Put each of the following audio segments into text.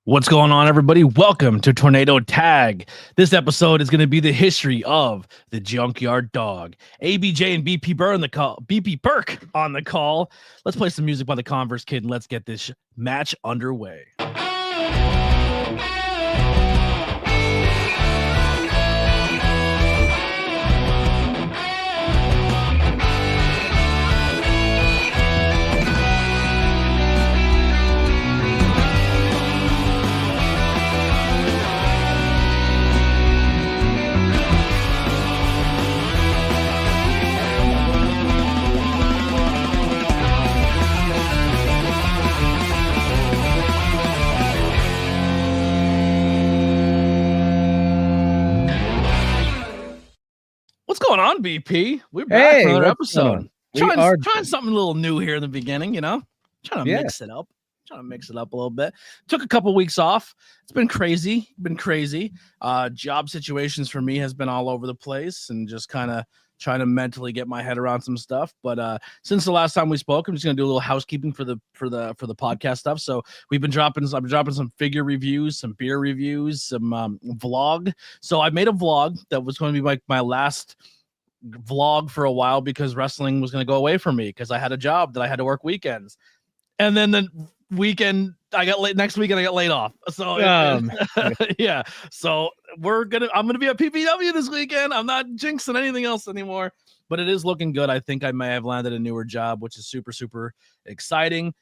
What's going on, everybody? Welcome to Tornado Tag. This episode is going to be the history of the Junkyard Dog. ABJ and BP Burke on the call. Let's play some music by the Converse Kid and let's get this match underway. What's going on, BP? We're back for another episode. Trying something a little new here in the beginning, trying to mix it up. A little bit. Took a couple weeks off. It's been crazy. Job situations for me has been all over the place and just kind of trying to mentally get my head around some stuff. But since the last time we spoke, I'm just gonna do a little housekeeping for the podcast stuff. So I've been dropping some figure reviews, some beer reviews, some vlog. So I made a vlog that was going to be like my last vlog for a while because wrestling was going to go away from me because I had a job that I had to work weekends. And then the weekend next weekend I got laid off. So yeah. So I'm gonna be at PPW this weekend. I'm not jinxing anything else anymore, but it is looking good. I think I may have landed a newer job, which is super, super exciting.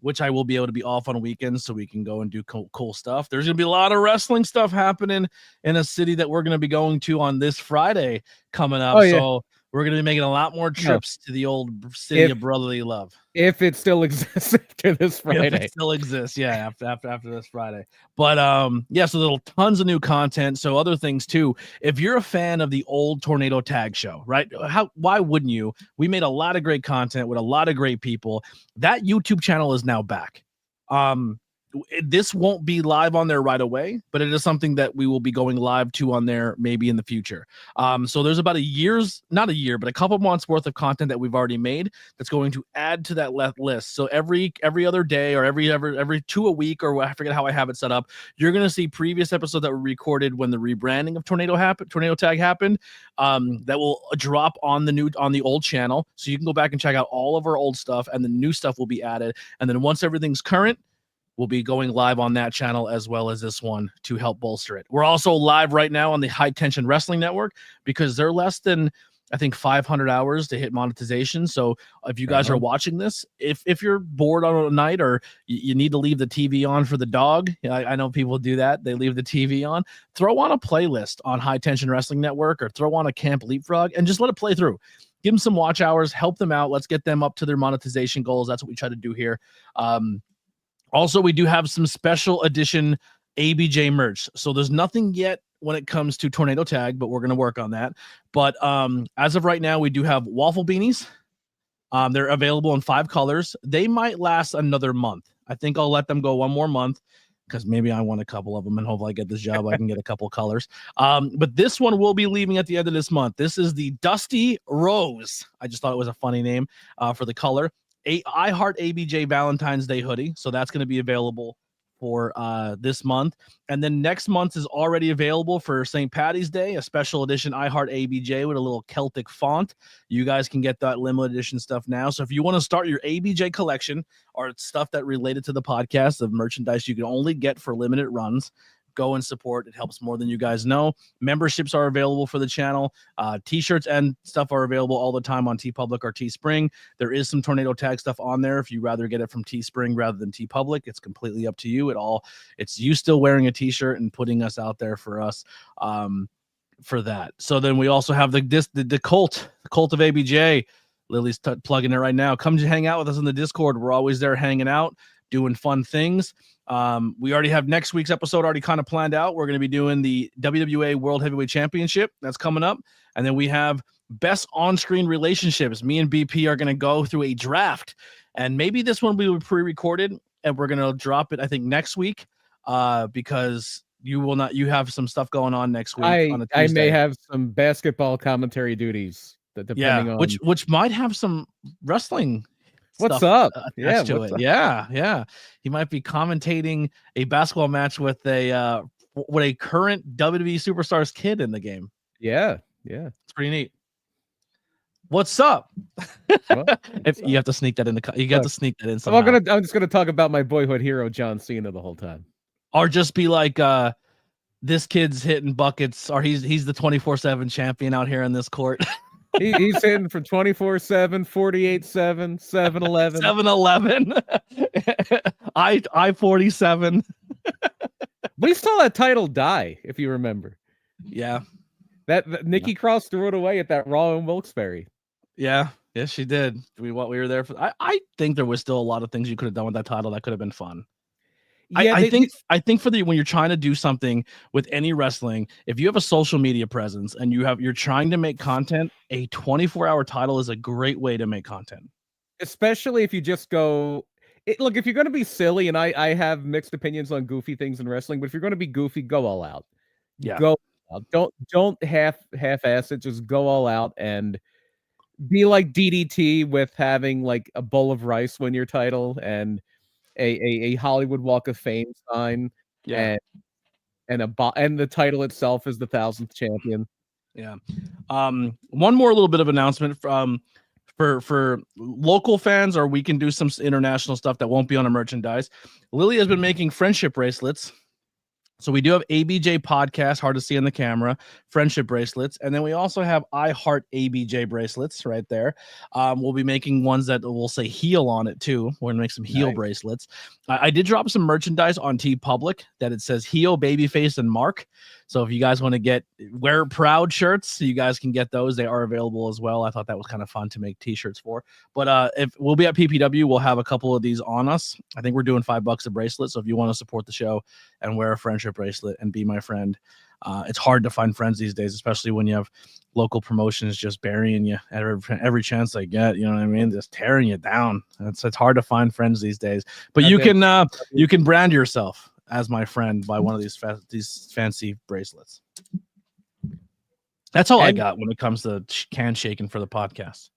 Which I will be able to be off on weekends so we can go and do cool stuff. There's gonna be a lot of wrestling stuff happening in a city that we're gonna be going to on this Friday coming up. So we're going to be making a lot more trips to the old city of brotherly love. If it still exists after this Friday. If it still exists, yeah, after this Friday. But so there's tons of new content. So other things too. If you're a fan of the old Tornado Tag show, right? Why wouldn't you? We made a lot of great content with a lot of great people. That YouTube channel is now back. This won't be live on there right away, but it is something that we will be going live to on there maybe in the future. So there's about a couple months worth of content that we've already made that's going to add to that list. So every other day or every 2 a week, or I forget how I have it set up, you're going to see previous episodes that were recorded when the rebranding of Tornado Tag happened. That will drop on the old channel. So you can go back and check out all of our old stuff and the new stuff will be added. And then once everything's current, we'll be going live on that channel as well as this one to help bolster it. We're also live right now on the High Tension Wrestling Network because they're less than, I think, 500 hours to hit monetization. So if you guys are watching this, if you're bored on a night or you need to leave the TV on for the dog, I know people do that. They leave the TV on. Throw on a playlist on High Tension Wrestling Network or throw on a Camp Leapfrog and just let it play through. Give them some watch hours, help them out. Let's get them up to their monetization goals. That's what we try to do here. Also, we do have some special edition ABJ merch. So there's nothing yet when it comes to Tornado Tag, but we're going to work on that. But as of right now, we do have waffle beanies. They're available in 5 colors. They might last another month. I think I'll let them go one more month because maybe I want a couple of them and hopefully I get this job. I can get a couple colors. But this one will be leaving at the end of this month. This is the Dusty Rose. I just thought it was a funny name for the color. I Heart ABJ Valentine's Day hoodie. So that's going to be available for this month. And then next month is already available for St. Paddy's Day, a special edition I Heart ABJ with a little Celtic font. You guys can get that limited edition stuff now. So if you want to start your ABJ collection or stuff that related to the podcast of merchandise you can only get for limited runs, go and support. It helps more than you guys know. Memberships are available for the channel. T-shirts and stuff are available all the time on TeePublic or Teespring. There is some Tornado Tag stuff on there. If you rather get it from Teespring rather than TeePublic, it's completely up to you. It's you still wearing a T-shirt and putting us out there for us for that. So then we also have the cult of ABJ. Lily's plugging it right now. Come to hang out with us in the Discord. We're always there hanging out, doing fun things. We already have next week's episode already kind of planned out. We're going to be doing the WWA World Heavyweight Championship. That's coming up. And then we have best on-screen relationships. Me and BP are going to go through a draft. And maybe this one we will pre-recorded and we're going to drop it, I think, next week because you have some stuff going on next week. I may have some basketball commentary duties. Depending on which might have some wrestling What's stuff up? Yeah, attached to what's it. up? Yeah. He might be commentating a basketball match with a current WWE superstar's kid in the game. Yeah. It's pretty neat. What's up? Well, You have to sneak that in you got to sneak that in somehow. I'm just gonna talk about my boyhood hero John Cena the whole time, or just be like, this kid's hitting buckets, or he's the 24/7 champion out here in this court. he's hitting from 24/7, 48/7, 7-Eleven, 7-Eleven, I-47. We saw that title die, if you remember. Yeah, that Nikki Cross threw it away at that Raw in Wilkes-Barre. Yeah, yes, she did. We were there for. I think there was still a lot of things you could have done with that title that could have been fun. Yeah, I think for when you're trying to do something with any wrestling, if you have a social media presence and you're trying to make content, a 24-hour title is a great way to make content. Especially if you just go. Look, if you're going to be silly, and I have mixed opinions on goofy things in wrestling, but if you're going to be goofy, go all out. Yeah, go all out. Don't half-ass it. Just go all out and be like DDT with having like a bowl of rice win your title and a Hollywood Walk of Fame sign. Yeah, and the title itself is the 1000th champion. Yeah. One more little bit of announcement from. For local fans, or we can do some international stuff that won't be on a merchandise. Lilly has been making friendship bracelets. So we do have ABJ podcast, hard to see on the camera, friendship bracelets. And then we also have I Heart ABJ bracelets right there. We'll be making ones that will say heel on it too. We're going to make some heel bracelets. I did drop some merchandise on TeePublic that it says heel, babyface, and Mark. So if you guys want to wear proud shirts, you guys can get those. They are available as well. I thought that was kind of fun to make t-shirts for. But if we'll be at PPW, we'll have a couple of these on us. I think we're doing $5 a bracelet. So if you want to support the show and wear a friendship bracelet and be my friend, it's hard to find friends these days, especially when you have local promotions just burying you at every chance they get. You know what I mean? Just tearing you down. It's hard to find friends these days. But you can brand yourself as my friend by one of these fancy bracelets. That's all I got when it comes to can shaking for the podcast.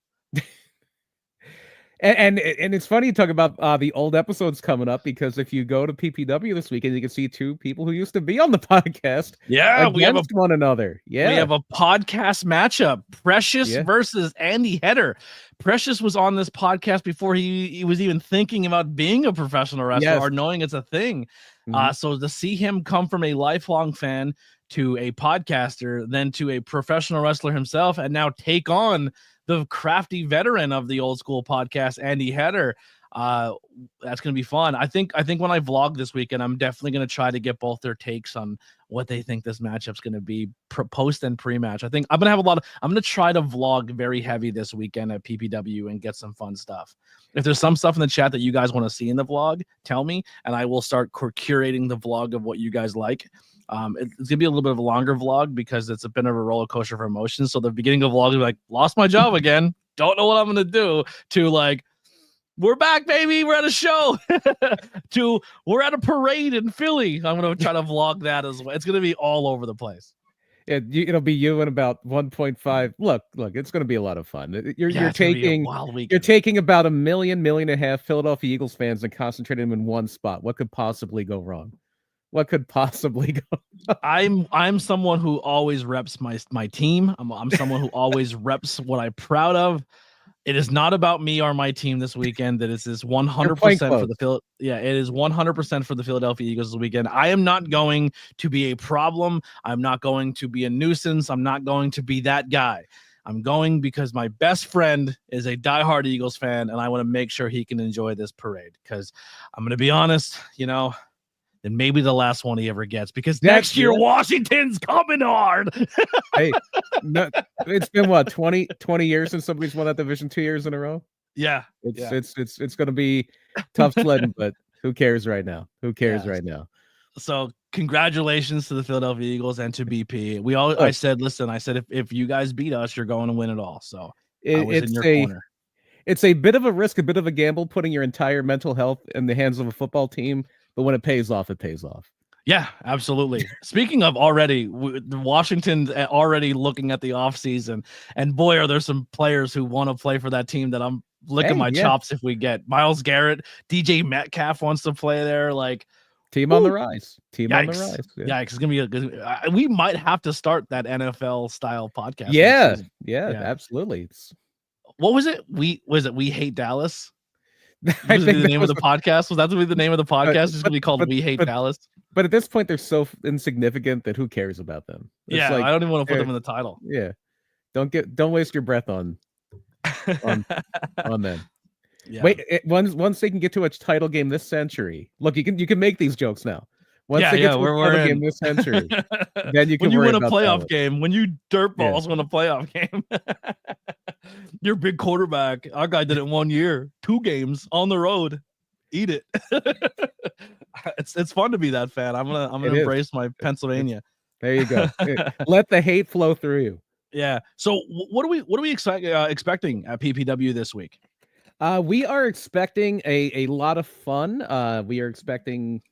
And it's funny you talk about the old episodes coming up, because if you go to PPW this weekend, you can see two people who used to be on the podcast. Yeah, we have one another. Yeah, we have a podcast matchup: Precious versus Andy Header. Precious was on this podcast before he was even thinking about being a professional wrestler or knowing it's a thing. So to see him come from a lifelong fan to a podcaster, then to a professional wrestler himself, and now take on the crafty veteran of the old school podcast, Andy Header. That's going to be fun. I think when I vlog this weekend, I'm definitely going to try to get both their takes on what they think this matchup's going to be post and pre-match. I think I'm going to try to vlog very heavy this weekend at PPW and get some fun stuff. If there's some stuff in the chat that you guys want to see in the vlog, tell me, and I will start curating the vlog of what you guys like. It's gonna be a little bit of a longer vlog because it's a bit of a roller coaster of emotions. So the beginning of the vlog is like, lost my job again, don't know what I'm gonna do, to like, we're back, baby, we're at a show, to we're at a parade in Philly. I'm gonna try to vlog that as well. It's gonna be all over the place. It'll be you and about 1.5. Look, it's going to be a lot of fun. You're taking about 1.5 million Philadelphia Eagles fans and concentrating them in one spot. What could possibly go wrong? What could possibly go? I'm someone who always reps my team. I'm someone who always reps what I'm proud of. It is not about me or my team this weekend. That is 100% for the it is 100% for the Philadelphia Eagles this weekend. I am not going to be a problem. I'm not going to be a nuisance. I'm not going to be that guy. I'm going because my best friend is a diehard Eagles fan, and I want to make sure he can enjoy this parade. Because I'm going to be honest, and maybe the last one he ever gets, because next year Washington's coming hard. Hey, it's been what, 20 years since somebody's won that division 2 years in a row. Yeah, it's going to be tough sledding, but who cares right now? Right now? So congratulations to the Philadelphia Eagles and to BP. I said, if you guys beat us, you're going to win it all. So I was in your corner. It's a bit of a risk, a bit of a gamble, putting your entire mental health in the hands of a football team. But when it pays off, it pays off. Yeah, absolutely. Speaking of Washington already looking at the offseason, and boy, are there some players who want to play for that team that I'm licking my chops if we get Myles Garrett. DJ Metcalf wants to play there. Like, team on the rise. Team Yikes. on the rise. Yeah, it's gonna be a good. We might have to start that NFL style podcast. Yeah, absolutely. What was it? We hate Dallas. I think the name of the podcast. Was that to be the name of the podcast? It's gonna be called We Hate Dallas. But at this point, they're so insignificant that who cares about them? It's I don't even want to put them in the title. Yeah, don't waste your breath on them. Yeah. Wait, once they can get to a title game this century, look, you can make these jokes now. Once they get to a title game this century, then you can. When you win a playoff game, when you dirtballs win a playoff game, you're a big quarterback. Our guy did it 1 year, 2 games on the road. Eat it. It's fun to be that fan. I'm gonna embrace my Pennsylvania. There you go. Let the hate flow through you. Yeah. So what are we expecting at PPW this week? We are expecting a lot of fun. We are expecting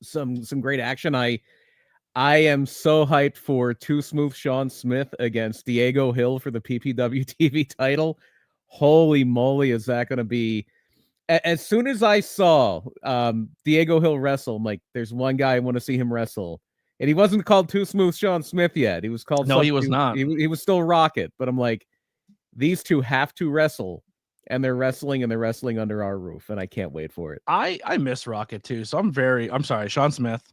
some great action. I am so hyped for Too Smooth Sean Smith against Diego Hill for the PPW TV title. Holy moly, is that going to be? As soon as I saw Diego Hill wrestle, I'm like, there's one guy I want to see him wrestle. And he wasn't called Too Smooth Sean Smith yet. He was called... No, he was not. He was still Rocket. But I'm like, these two have to wrestle. And they're wrestling under our roof. And I can't wait for it. I miss Rocket too. So I'm sorry, Sean Smith.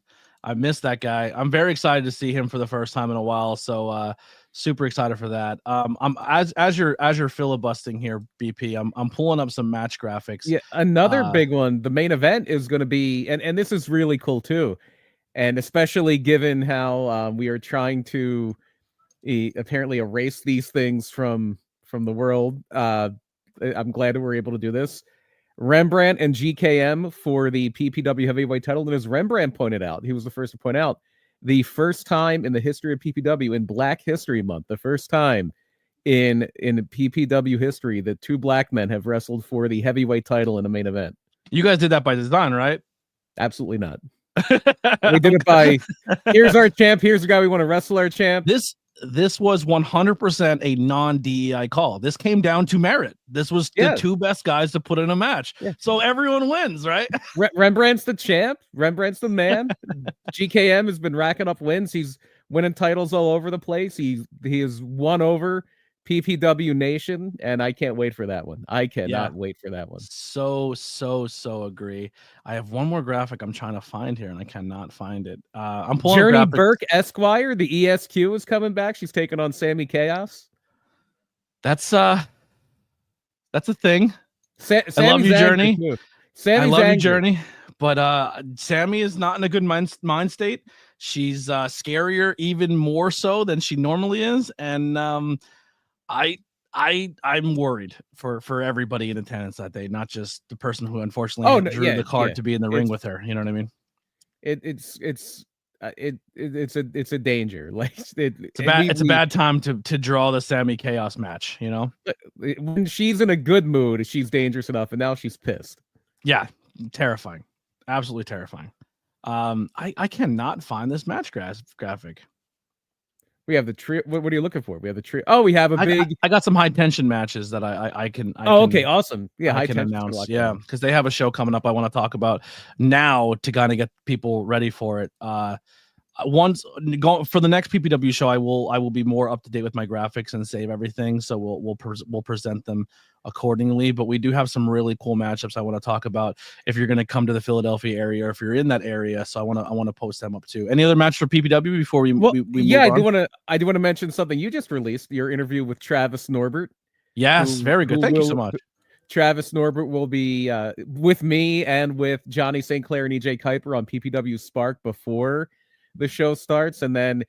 I miss that guy. I'm very excited to see him for the first time in a while. So super excited for that. I'm as you're filibustering here, BP. I'm pulling up some match graphics. Yeah, another big one. The main event is going to be, and this is really cool too, and especially given how we are trying to apparently erase these things from the world. I'm glad that we're able to do this. Rembrandt and GKM for the PPW heavyweight title. And as Rembrandt pointed out, he was the first to point out, the first time in the history of PPW in Black History Month, the first time in PPW history that 2 black men have wrestled for the heavyweight title in a main event. You guys did that by design, right? Absolutely not. We did it by, here's our champ, here's the guy we want to wrestle our champ. This was 100% a non-DEI call. This came down to merit. This was the 2 best guys to put in a match. Yeah. So everyone wins, right? Rembrandt's the champ. Rembrandt's the man. GKM has been racking up wins. He's winning titles all over the place. He has won over PPW Nation, and I can't wait for that one. I cannot wait for that one. So agree. I have one more graphic I'm trying to find here, and I cannot find it. I'm pulling Journey Burke Esquire, the ESQ, is coming back. She's taking on Sammy Chaos. That's a thing. I love you, Journey. I love you, Journey. But Sammy is not in a good mind state. She's scarier, even more so than she normally is, and I'm worried for everybody in attendance that day, not just the person who unfortunately drew the card to be in the ring with her. You know what I mean? It's a danger. Like it's a bad time to draw the Sammy Chaos match. You know, when she's in a good mood, she's dangerous enough, and now she's pissed. Yeah, terrifying, absolutely terrifying. I cannot find this match graphic. We have the trio. What are you looking for? We have the trio. Oh, we have a big. I got some high tension matches that I can. Okay, awesome. Yeah, I can announce. Yeah, because they have a show coming up I want to talk about now to kind of get people ready for it. Once for the next PPW show, I will be more up to date with my graphics and save everything. So we'll present them accordingly. But we do have some really cool matchups I want to talk about if you're going to come to the Philadelphia area or if you're in that area. So I want to post them up too. Any other match for PPW before we move on? I do want to mention something you just released, your interview with Travis Norbert. Yes, very good. Thank you so much. Travis Norbert will be with me and with Johnny St. Clair and EJ Kuiper on PPW Spark before the show starts, and then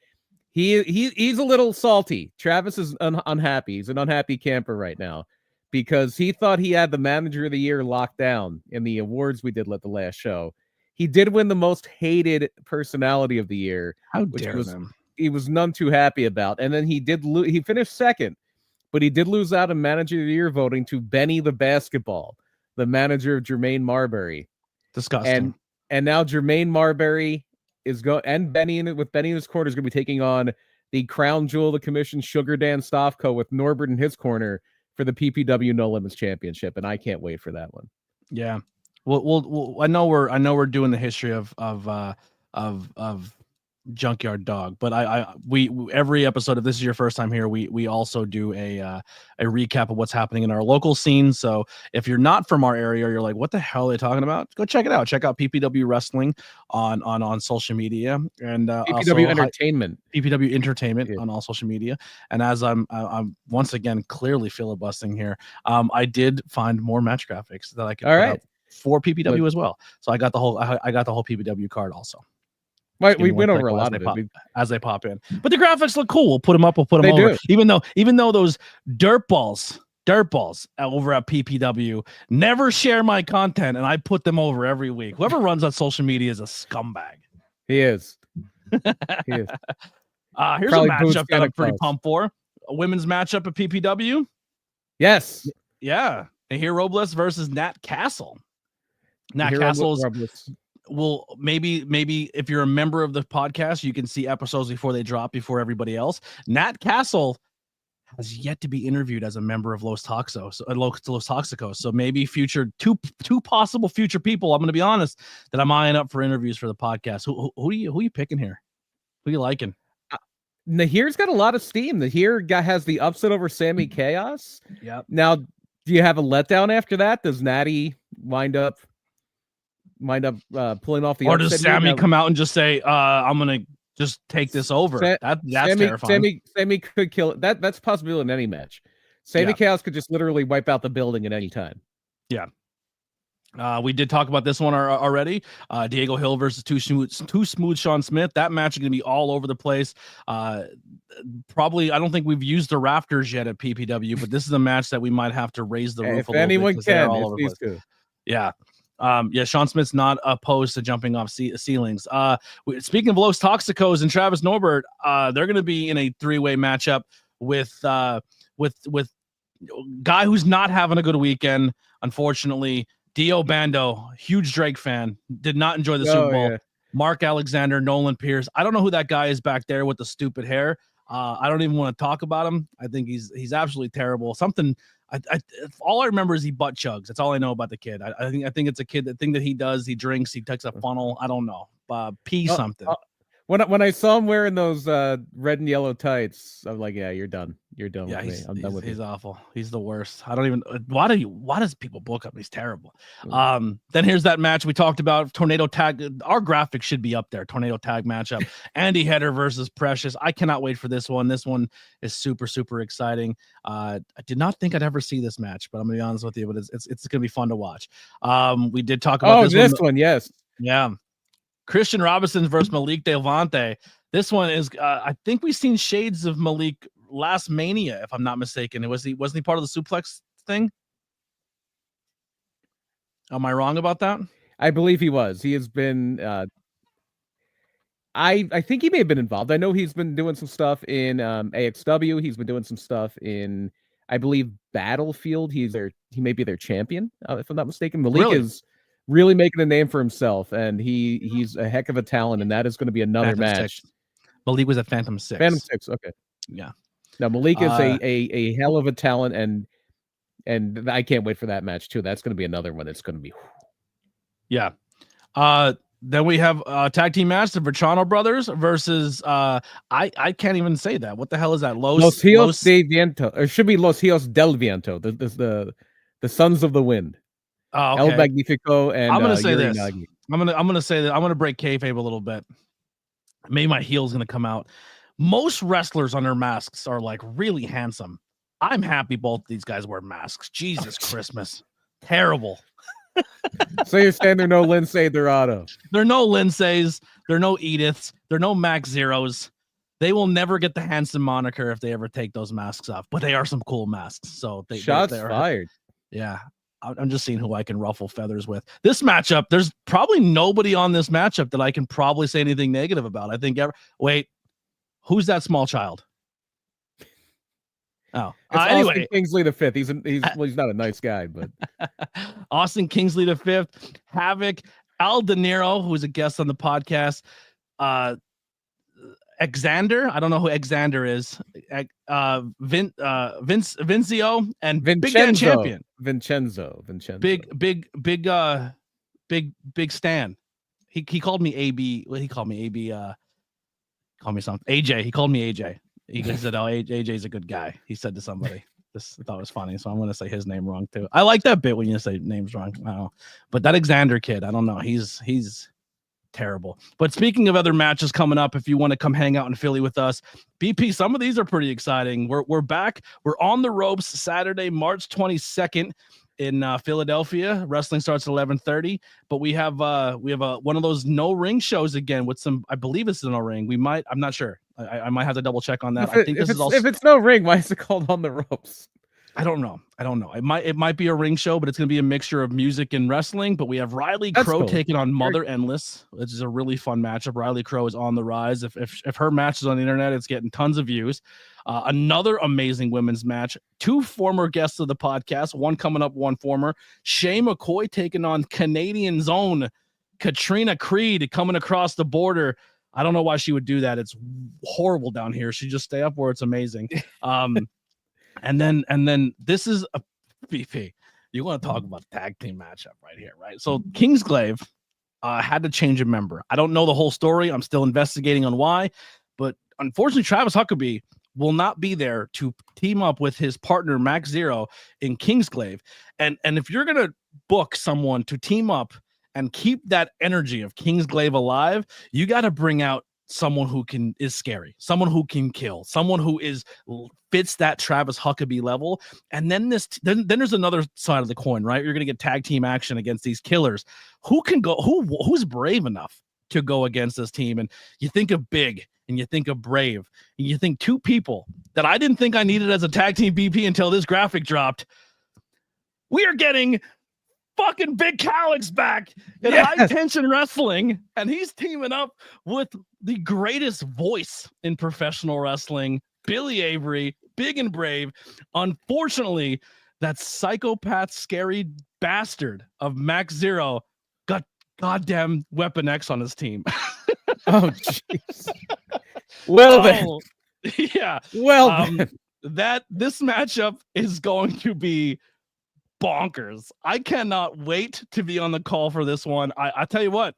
he's a little salty. Travis is unhappy. He's an unhappy camper right now because he thought he had the Manager of the Year locked down in the awards we did at the last show. He did win the most hated personality of the year. How dare them? He was none too happy about. And then he finished second, but he did lose out in Manager of the Year voting to Benny the Basketball, the manager of Jermaine Marbury. Disgusting. And now Jermaine Marbury is Benny in his corner is going to be taking on the crown jewel of the commission, Sugar Dan Stofko, with Norbert in his corner, for the PPW No Limits Championship, and I can't wait for that one. Yeah. Well, I know we're doing the history of Junkyard Dog, but we every episode, if this is your first time here, we also do a recap of what's happening in our local scene. So if you're not from our area, you're like, what the hell are they talking about? Go check it out. Check out PPW Wrestling on social media, and PPW Entertainment. PPW Entertainment on all social media. And as I'm once again clearly filibustering here, I did find more match graphics that I could put up for PPW as well. So I got the whole PPW card also. Right, we went over a lot of it as they pop in, but the graphics look cool. We'll put them up. We'll put them over. Even though those dirtballs over at PPW never share my content, and I put them over every week. Whoever runs on social media is a scumbag. He is. Here's a matchup that I'm pretty pumped for. A women's matchup at PPW. Yes. Yeah. Nahir Robles versus Nat Castle. Nat Castle's. Well, maybe if you're a member of the podcast, you can see episodes before they drop, before everybody else. Nat Castle has yet to be interviewed as a member of Los Toxicos. So maybe two possible future people, I'm going to be honest, that I'm eyeing up for interviews for the podcast. Who are you picking here? Who are you liking? Nahir's got a lot of steam. Nahir has the upset over Sammy Chaos. Yeah. Now, do you have a letdown after that? Does Natty wind up pulling off the or does Sammy come out and just say I'm gonna just take this over? That's terrifying. Sammy could kill it. That's possible in any match. Sammy Chaos could just literally wipe out the building at any time. Yeah. We did talk about this one already. Diego Hill versus Too Smooth Sean Smith. That match is going to be all over the place. Probably, I don't think we've used the rafters yet at PPW, but this is a match that we might have to raise the roof a little anyone bit. Can, all over the place. Yeah. Sean Smith's not opposed to jumping off ceilings. Speaking of Los Toxicos and Travis Norbert, they're going to be in a 3-way matchup with guy who's not having a good weekend, unfortunately. Dio Bando, huge Drake fan, did not enjoy the Super Bowl. Yeah. Mark Alexander, Nolan Pierce. I don't know who that guy is back there with the stupid hair. I don't even want to talk about him. I think he's absolutely terrible. Something. All I remember is he butt chugs. That's all I know about the kid. I think it's a kid. The thing that he does, he drinks, he takes a funnel. I don't know. Something. When I saw him wearing those red and yellow tights, I'm like, yeah, you're done. You're done with me. I'm done with he's awful. He's the worst. I don't even. Why does people book him? He's terrible. Then here's that match we talked about. Tornado tag. Our graphic should be up there. Tornado tag matchup. Andy Header versus Precious. I cannot wait for this one. This one is super, super exciting. I did not think I'd ever see this match, but I'm gonna be honest with you. But it's gonna be fun to watch. We did talk about this one. Yes. Yeah. Christian Robinson versus Malik Delvante. This one is, I think we've seen shades of Malik last Mania, if I'm not mistaken. Wasn't he part of the suplex thing? Am I wrong about that? I believe he was. He has been. I think he may have been involved. I know he's been doing some stuff in AXW. He's been doing some stuff in, I believe, Battlefield. He may be their champion, if I'm not mistaken. Malik is really making a name for himself, and he's a heck of a talent, and that is going to be another match. Malik was at Phantom 6. Phantom 6, okay. Yeah. Now Malik is a hell of a talent, and I can't wait for that match too. That's going to be another one. It's going to be. Yeah. Then we have a tag team match, the Verchano brothers versus I can't even say that. What the hell is that? Los Hios de Viento. Or it should be Los Hios del Viento. The Sons of the Wind. Oh, okay. El Magnifico and I'm gonna say Yuri this. Nagi. I'm gonna say that I'm gonna break kayfabe a little bit. Maybe my heel's gonna come out. Most wrestlers on their masks are like really handsome. I'm happy both these guys wear masks. Jesus Christmas. Terrible. So you're saying they're no Lindsay Dorado? They're no Lindsays. They're no Ediths. They're no Max Zeros. They will never get the handsome moniker if they ever take those masks off. But they are some cool masks. So shots fired. Yeah. I'm just seeing who I can ruffle feathers with. This matchup, there's probably nobody on this matchup that I can probably say anything negative about. I think wait, who's that small child? Oh, anyway, Austin Kingsley the Fifth. He's not a nice guy, but Austin Kingsley the Fifth, Havoc, Al De Niro, who's a guest on the podcast, Xander. I don't know who Xander is. Vincio and Big Dan Champion. Vincenzo. Big Stan. He called me AB. What he called me? AB. Call me something. AJ. He called me AJ. He said, "Oh, AJ's a good guy." He said to somebody. This I thought was funny, so I'm gonna say his name wrong too. I like that bit when you say names wrong. Wow. But that Xander kid, I don't know. He's terrible. But speaking of other matches coming up, if you want to come hang out in Philly with us, BP, some of these are pretty exciting. We're back. We're on the ropes Saturday, March 22nd in Philadelphia. Wrestling starts at 11:30, but we have one of those no ring shows again with some. I believe it's no ring. I'm not sure. I might have to double check on that. I think if it's no ring, why is it called On the Ropes? I don't know. It might be a ring show, but it's going to be a mixture of music and wrestling. But we have Riley Crow taking on Mother Endless, which is a really fun matchup. Riley Crow is on the rise. If her match is on the internet, it's getting tons of views. Another amazing women's match. 2 former guests of the podcast, one coming up, one former. Shay McCoy taking on Canadian's own Katrina Creed coming across the border. I don't know why she would do that. It's horrible down here. She just stay up where it's amazing. And then this is a BP. You want to talk about tag team matchup right here, right? So Kingsglaive had to change a member. I don't know the whole story. I'm still investigating on why, but unfortunately, Travis Huckabee will not be there to team up with his partner Max Zero in Kingsglaive. And if you're gonna book someone to team up and keep that energy of Kingsglaive alive, you got to bring out someone who is scary, someone who can kill, someone who fits that Travis Huckabee level. And then there's another side of the coin, right? You're going to get tag team action against these killers. Who's brave enough to go against this team? And you think of Big and you think of Brave and you think 2 people that I didn't think I needed as a tag team BP until this graphic dropped. We are getting fucking Big Calix back in High Tension Wrestling, and he's teaming up with the greatest voice in professional wrestling, Billy Avery, Big and Brave. Unfortunately, that psychopath, scary bastard of Max Zero got goddamn Weapon X on his team. Oh, jeez. Well, then. Yeah. Well, this matchup is going to be bonkers. I cannot wait to be on the call for this one. I tell you what,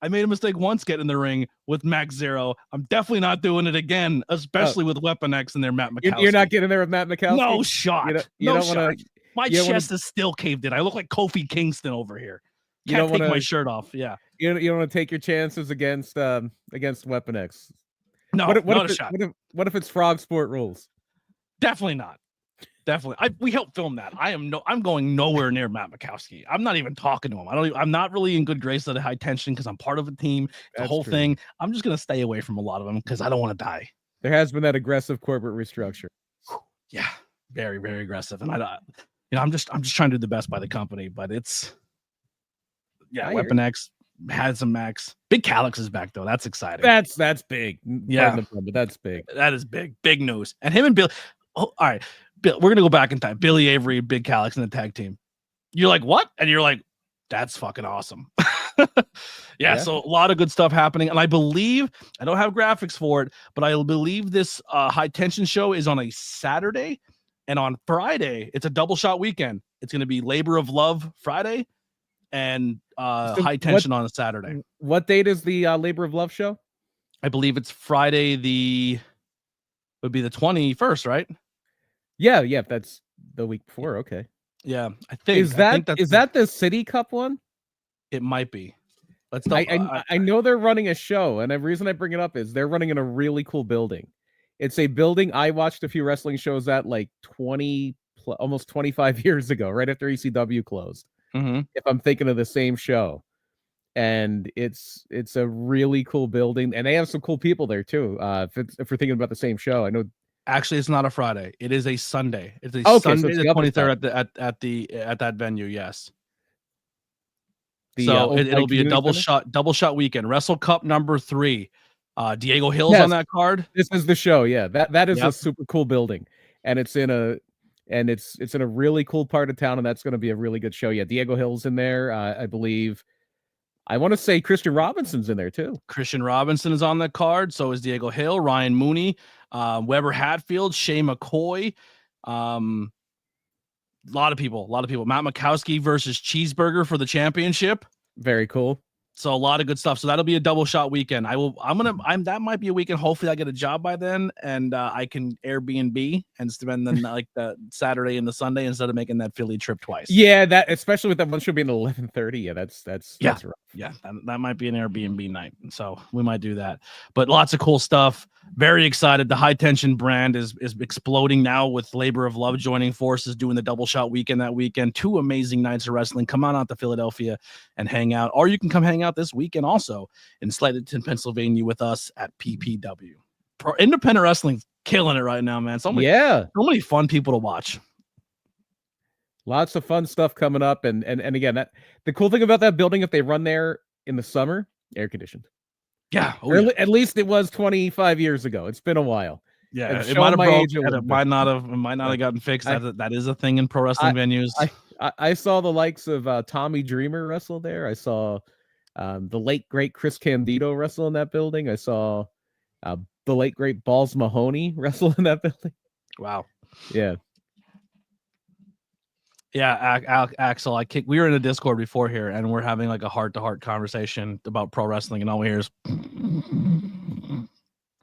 I made a mistake once getting in the ring with Max Zero. I'm definitely not doing it again, especially with Weapon X and their Matt Mikowski. You're not getting there with Matt Mikowski? No shot. You don't want to. My chest is still caved in. I look like Kofi Kingston over here. Can't take my shirt off. Yeah. You don't want to take your chances against Weapon X. No, not a shot. What if it's Frog Sport rules? Definitely not. Definitely. We helped film that. I'm going nowhere near Matt Mikowski. I'm not even talking to him. I'm not really in good grace at High Tension because I'm part of a team. The whole thing. I'm just gonna stay away from a lot of them because I don't want to die. There has been that aggressive corporate restructure. Yeah, very, very aggressive. And I'm just trying to do the best by the company, but it's Weapon X had some Max. Big Calix is back though. That's exciting. That's big. Yeah, but that's big. That is big. Big news. And him and Bill. Oh, all right. Bill, we're gonna go back in time. Billy Avery, Big Calix in the tag team. You're like, what? And you're like, that's fucking awesome. Yeah, so a lot of good stuff happening. And I believe, I don't have graphics for it, but I believe this High Tension show is on a Saturday. And on Friday, it's a double shot weekend. It's going to be Labor of Love Friday and High Tension on a Saturday. What date is the Labor of Love show? I believe it's Friday would be the 21st, right? Yeah, that's the week before. Okay. Yeah, I think is that the City Cup one? It might be. I know they're running a show, and the reason I bring it up is they're running in a really cool building. It's a building I watched a few wrestling shows at like almost 25 years ago, right after ECW closed. Mm-hmm. If I'm thinking of the same show, and it's a really cool building, and they have some cool people there too. If we're thinking about the same show, I know. Actually, it's not a Friday. It is a Sunday. It's a Sunday, the 23rd at that venue. Yes. It'll be a double shot weekend. Wrestle Cup number 3. Diego Hill's on that card. This is the show. Yeah, that is a super cool building, and it's in a really cool part of town, and that's going to be a really good show. Yeah, Diego Hill's in there, I believe. I want to say Christian Robinson's in there too. Christian Robinson is on the card. So is Diego Hill, Ryan Mooney, Weber Hatfield, Shea McCoy. A lot of people. Matt Makowski versus Cheeseburger for the championship. Very cool. So a lot of good stuff. So that'll be a double shot weekend. That might be a weekend. Hopefully I get a job by then and I can Airbnb and spend the Saturday and the Sunday instead of making that Philly trip twice. Yeah, that especially with that one show being 11:30. Yeah, that's rough. Yeah, that might be an Airbnb night. So we might do that. But lots of cool stuff. Very excited. The High Tension brand is exploding now with Labor of Love joining forces, doing the double shot weekend that weekend. 2 amazing nights of wrestling. Come on out to Philadelphia and hang out. Or you can come hang out this weekend also in Slightington, Pennsylvania with us at PPW. Independent wrestling's killing it right now, man. So many fun people to watch. Lots of fun stuff coming up. And again, the cool thing about that building, if they run there in the summer, air conditioned. Yeah. At least it was 25 years ago. It's been a while. Yeah, it might have broke. It might not have gotten fixed. That is a thing in pro wrestling venues. I saw the likes of Tommy Dreamer wrestle there. I saw the late great Chris Candido wrestle in that building. I saw the late great Balls Mahoney wrestle in that building. Wow. Yeah. Yeah, Axel, we were in a Discord before here, and we're having like a heart-to-heart conversation about pro wrestling, and all we hear is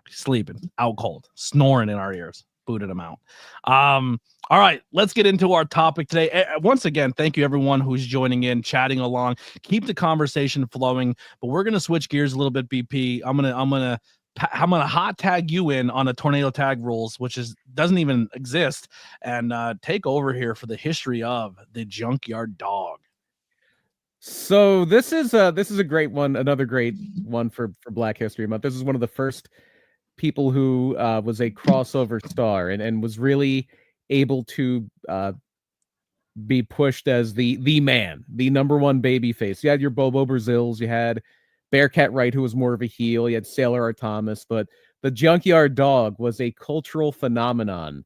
sleeping, out cold, snoring in our ears. Booted him out. All right, let's get into our topic today. Once again, thank you everyone who's joining in, chatting along. Keep the conversation flowing, but we're gonna switch gears a little bit, BP. I'm gonna hot tag you in on a tornado tag rules, which doesn't even exist, and take over here for the history of the Junkyard Dog. So this is a great one, another great one for Black History Month. This is one of the first people who was a crossover star and was really able to be pushed as the man, the number one baby face. You had your Bobo Brazils, you had Bearcat Wright, who was more of a heel. You had Sailor R. Thomas, but the Junkyard Dog was a cultural phenomenon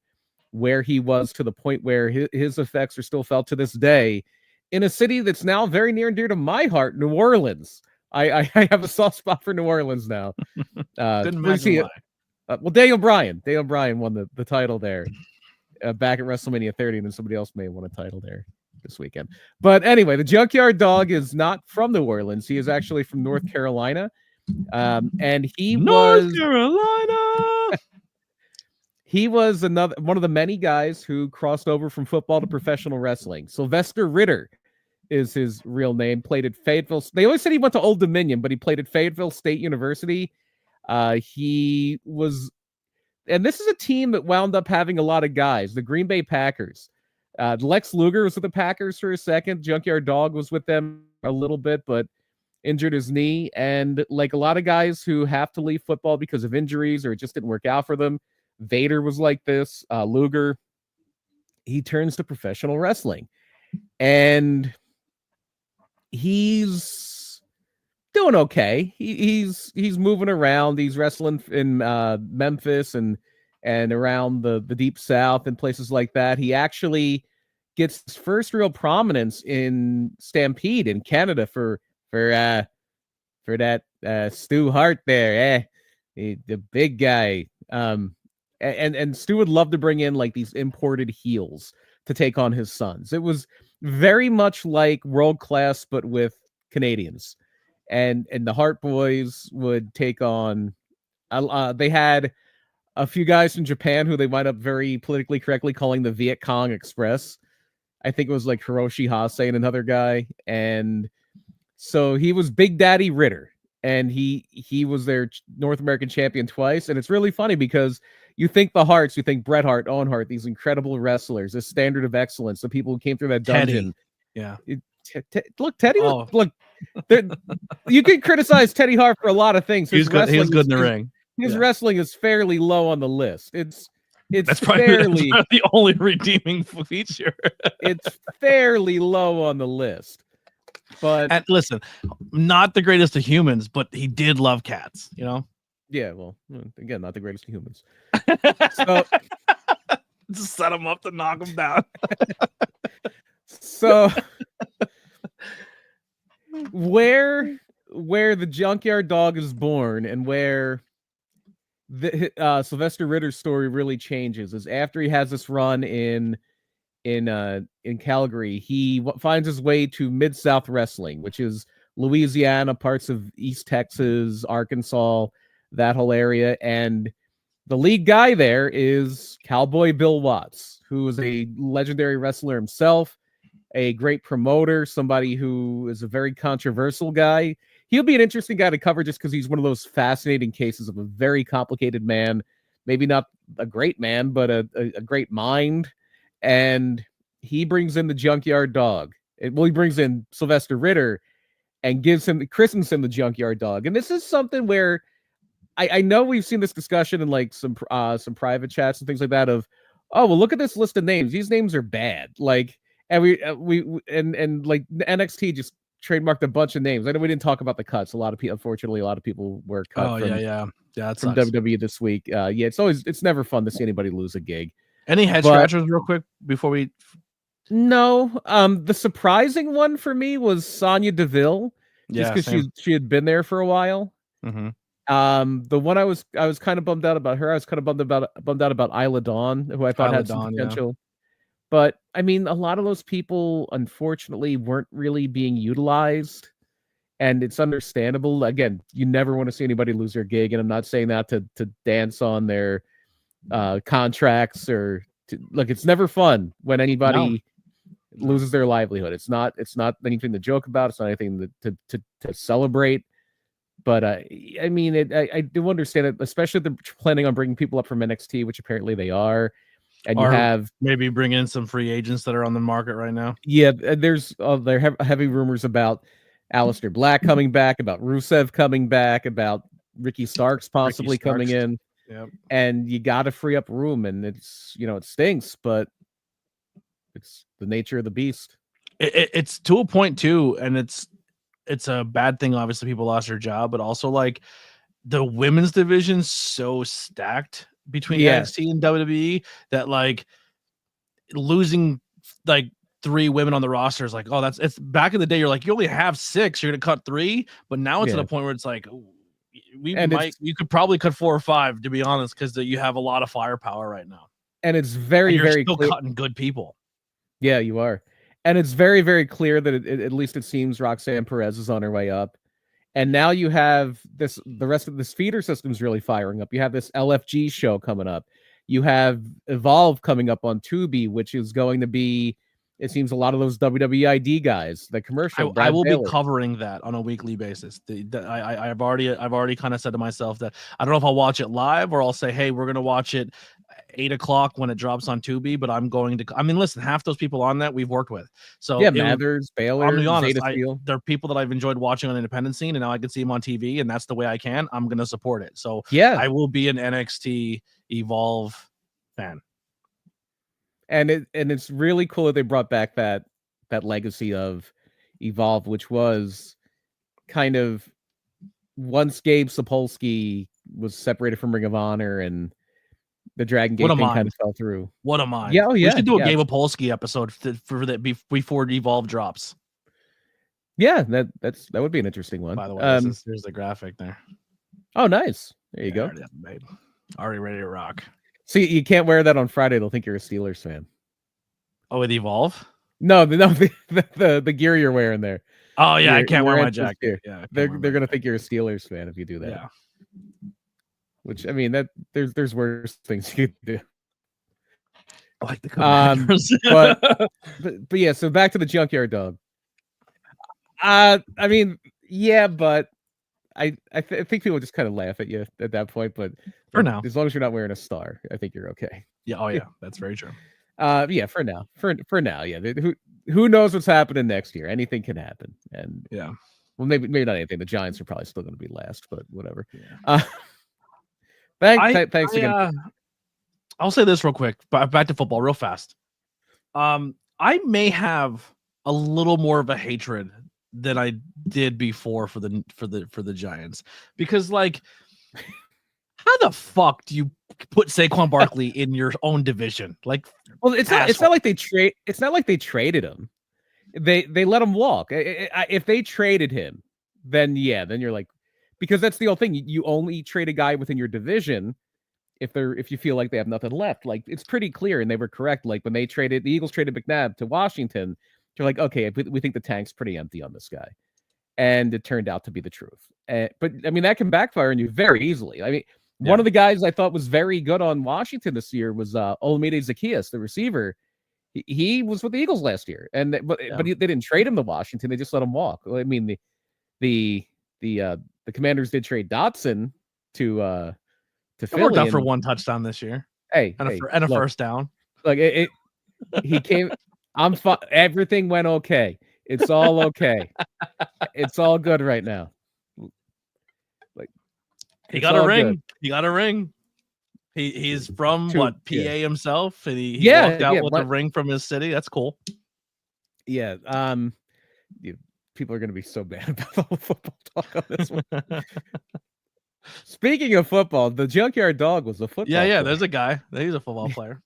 where he was to the point where his effects are still felt to this day in a city that's now very near and dear to my heart, New Orleans. I have a soft spot for New Orleans now. Didn't imagine why. Well, Daniel Bryan won the title there back at WrestleMania 30, and then somebody else may have won a title there this weekend. But anyway, the Junkyard Dog is not from New Orleans. He is actually from North Carolina. And he was another one of the many guys who crossed over from football to professional wrestling. Sylvester Ritter is his real name. Played at Fayetteville. They always said he went to Old Dominion, but he played at Fayetteville State University. He was, and this is a team that wound up having a lot of guys. The Green Bay Packers. Lex Luger was with the Packers for a second. Junkyard Dog was with them a little bit, but injured his knee. And like a lot of guys who have to leave football because of injuries or it just didn't work out for them, Vader was like this. Luger, he turns to professional wrestling. And he's doing okay. He's moving around. He's wrestling in Memphis and around the Deep South and places like that. He actually gets his first real prominence in Stampede in Canada for that Stu Hart there, the big guy. And Stu would love to bring in like these imported heels to take on his sons. It was very much like World Class, but with Canadians. And the Hart Boys would take on. They had a few guys from Japan who they wind up very politically correctly calling the Viet Cong Express. I think it was like Hiroshi Hase and another guy. And so he was Big Daddy Ritter, and he was their North American champion twice. And it's really funny because you think the Harts, you think Bret Hart, Owen Hart, these incredible wrestlers, this standard of excellence, the people who came through that dungeon. Yeah. Look, Teddy, look, you can criticize Teddy Hart for a lot of things. He's good in the ring. His wrestling is fairly low on the list. It's that's probably the only redeeming feature. It's fairly low on the list. But and listen, not the greatest of humans, but he did love cats, you know? Yeah, well, again, not the greatest of humans. So just set him up to knock him down. So where where the Junkyard Dog is born and where the Sylvester Ritter's story really changes is after he has this run in Calgary, he finds his way to Mid-South Wrestling, which is Louisiana, parts of East Texas, Arkansas, that whole area. And the lead guy there is Cowboy Bill Watts, who is a legendary wrestler himself, a great promoter, somebody who is a very controversial guy. He'll be an interesting guy to cover just because he's one of those fascinating cases of a very complicated man, maybe not a great man, but a great mind. And he brings in the Junkyard Dog. He brings in Sylvester Ritter and christens him the Junkyard Dog. And this is something where I know we've seen this discussion in like some private chats and things like that of, oh, well, look at this list of names. These names are bad. Like, and we like NXT just trademarked a bunch of names. I know we didn't talk about the cuts. Unfortunately, a lot of people were cut from WWE this week. It's never fun to see anybody lose a gig. Any head scratchers real quick before we? No. The surprising one for me was Sonya Deville, just because she had been there for a while. Mm-hmm. The one I was kind of bummed out about her. I was kind of bummed out about Isla Dawn, who I thought had some potential. Yeah. But I mean, a lot of those people, unfortunately, weren't really being utilized, and it's understandable. Again, you never want to see anybody lose their gig, and I'm not saying that to dance on their contracts or look. It's never fun when anybody loses their livelihood. It's not anything to joke about. It's not anything to celebrate. But I mean, I do understand it, especially if they're planning on bringing people up from NXT, which apparently they are. And you have maybe bring in some free agents that are on the market right now. Yeah, there's there heavy rumors about Aleister Black coming back, about Rusev coming back, about Ricky Starks possibly coming in. Yep. And you got to free up room, and it's it stinks, but it's the nature of the beast. It's to a point too, and it's a bad thing. Obviously, people lost their job, but also like the women's division's so stacked between NXT and WWE that like losing like 3 women on the roster is like, oh, it's back in the day. You're like, you only have 6, you're gonna cut 3, but now it's at a point where it's like, you could probably cut 4 or 5 to be honest, because you have a lot of firepower right now, and it's very still cutting good people. Yeah, you are, and it's very, very clear that at least it seems Roxanne Perez is on her way up. And now you have the rest of this feeder system's really firing up. You have this LFG show coming up. You have Evolve coming up on Tubi, which is going to be, it seems, a lot of those WWE ID guys. The commercial. I will be covering that on a weekly basis. I've already kind of said to myself that I don't know if I'll watch it live or I'll say, hey, we're gonna watch it 8 o'clock when it drops on Tubi, but I'm going to. I mean, listen, half those people on that we've worked with. So yeah, Mathers, Baylor, I'll be honest, they're people that I've enjoyed watching on the independent scene, and now I can see them on TV, and that's the way I can. I'm going to support it. So yeah, I will be an NXT Evolve fan. And it's really cool that they brought back that legacy of Evolve, which was kind of once Gabe Sapolsky was separated from Ring of Honor and the Dragon Gate thing kind of fell through. What am I? Yeah, we should do a Gabe Sapolsky episode for that before Evolve drops. Yeah, that would be an interesting one. By the way, there's the graphic there. Oh, nice. There you go. Already ready to rock. See, you can't wear that on Friday. They'll think you're a Steelers fan. Oh, with Evolve? No, the gear you're wearing there. Oh yeah, I can't wear my jacket. Yeah, they're gonna think you're a Steelers fan if you do that. Yeah. Which, I mean, that there's worse things you could do. I like the Commanders. but yeah. So back to the Junkyard Dog. I mean, yeah, but I think people just kind of laugh at you at that point. But for now, as long as you're not wearing a star, I think you're okay. Yeah. Oh yeah, that's very true. Yeah. For now, for now, yeah. Who knows what's happening next year? Anything can happen. And yeah. Well, maybe not anything. The Giants are probably still going to be last, but whatever. Yeah. Thanks again. I'll say this real quick. Back to football, real fast. I may have a little more of a hatred than I did before for the Giants, because like, how the fuck do you put Saquon Barkley in your own division? Like, well, it's not like they traded him. They let him walk. If they traded him, then you're like, because that's the whole thing. You only trade a guy within your division if you feel like they have nothing left. Like, it's pretty clear, and they were correct. Like, when the Eagles traded McNabb to Washington, they're like, okay, we think the tank's pretty empty on this guy. And it turned out to be the truth. But I mean, that can backfire on you very easily. I mean, one of the guys I thought was very good on Washington this year was Olamide Zaccheaus, the receiver. He was with the Eagles last year, but they didn't trade him to Washington. They just let him walk. I mean, the Commanders did trade Dotson to Philly. Worked out for 1 touchdown this year. And a first down. Like he came. I'm fine. Everything went okay. It's all okay. It's all good right now. Like, he got a ring. Good. He got a ring. He's from PA himself, and he walked out with a ring from his city. That's cool. Yeah. People are going to be so bad about the whole football talk on this one. Speaking of football, the Junkyard Dog was a football player. There's a guy. He's a football player.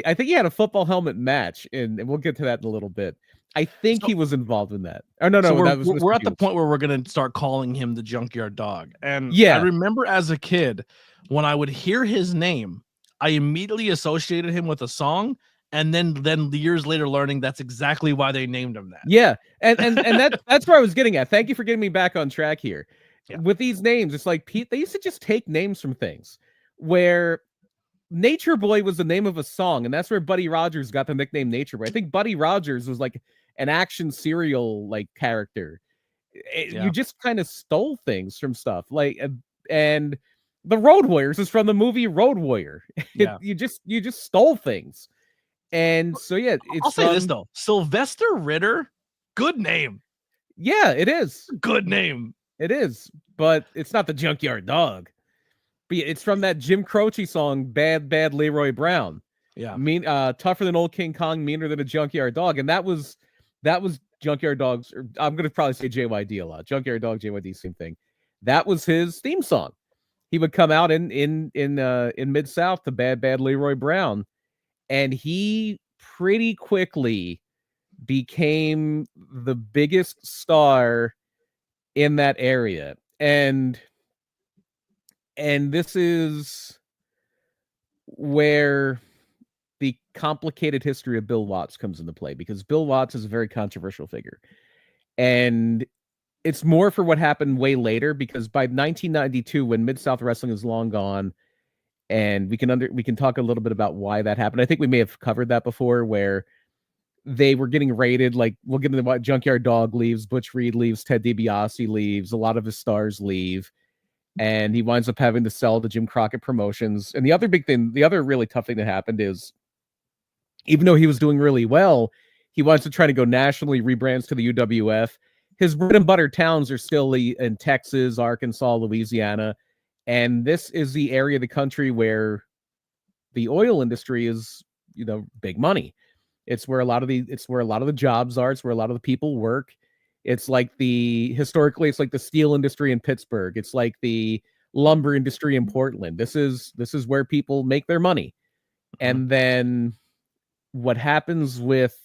I think he had a football helmet match, and we'll get to that in a little bit. I think he was involved in that. Oh, no, we're at the point where we're going to start calling him the Junkyard Dog. And I remember as a kid, when I would hear his name, I immediately associated him with a song, and then years later learning that's exactly why they named him that. Yeah, and that's where I was getting at. Thank you for getting me back on track here. Yeah. With these names, it's like they used to just take names from things. Where Nature Boy was the name of a song, and that's where Buddy Rogers got the nickname Nature Boy. I think Buddy Rogers was like an action serial like character. You just kind of stole things from stuff like, and the Road Warriors is from the movie Road Warrior. You just stole things, and so I'll say this though: Sylvester Ritter, good name. Yeah, it is good name. It is, but it's not the Junkyard Dog. But it's from that Jim Croce song, Bad Bad Leroy Brown. Yeah. Tougher than old King Kong, meaner than a junkyard dog. And that was Junkyard Dog's, or I'm going to probably say JYD a lot. Junkyard Dog, JYD, same thing. That was his theme song. He would come out in Mid-South to Bad Bad Leroy Brown. And he pretty quickly became the biggest star in that area. And this is where the complicated history of Bill Watts comes into play, because Bill Watts is a very controversial figure. And it's more for what happened way later, because by 1992, when Mid-South Wrestling is long gone, and we can talk a little bit about why that happened. I think we may have covered that before, where they were getting raided. Like, we'll get into what Junkyard Dog leaves, Butch Reed leaves, Ted DiBiase leaves, a lot of his stars leave. And he winds up having to sell to Jim Crockett Promotions. And the other really tough thing that happened is, even though he was doing really well, he wants to try to go nationally, rebrands to the UWF. His bread and butter towns are still in Texas, Arkansas, Louisiana. And this is the area of the country where the oil industry is, big money. It's where a lot of the jobs are. It's where a lot of the people work. It's like historically, it's like the steel industry in Pittsburgh. It's like the lumber industry in Portland. This is where people make their money. And then what happens with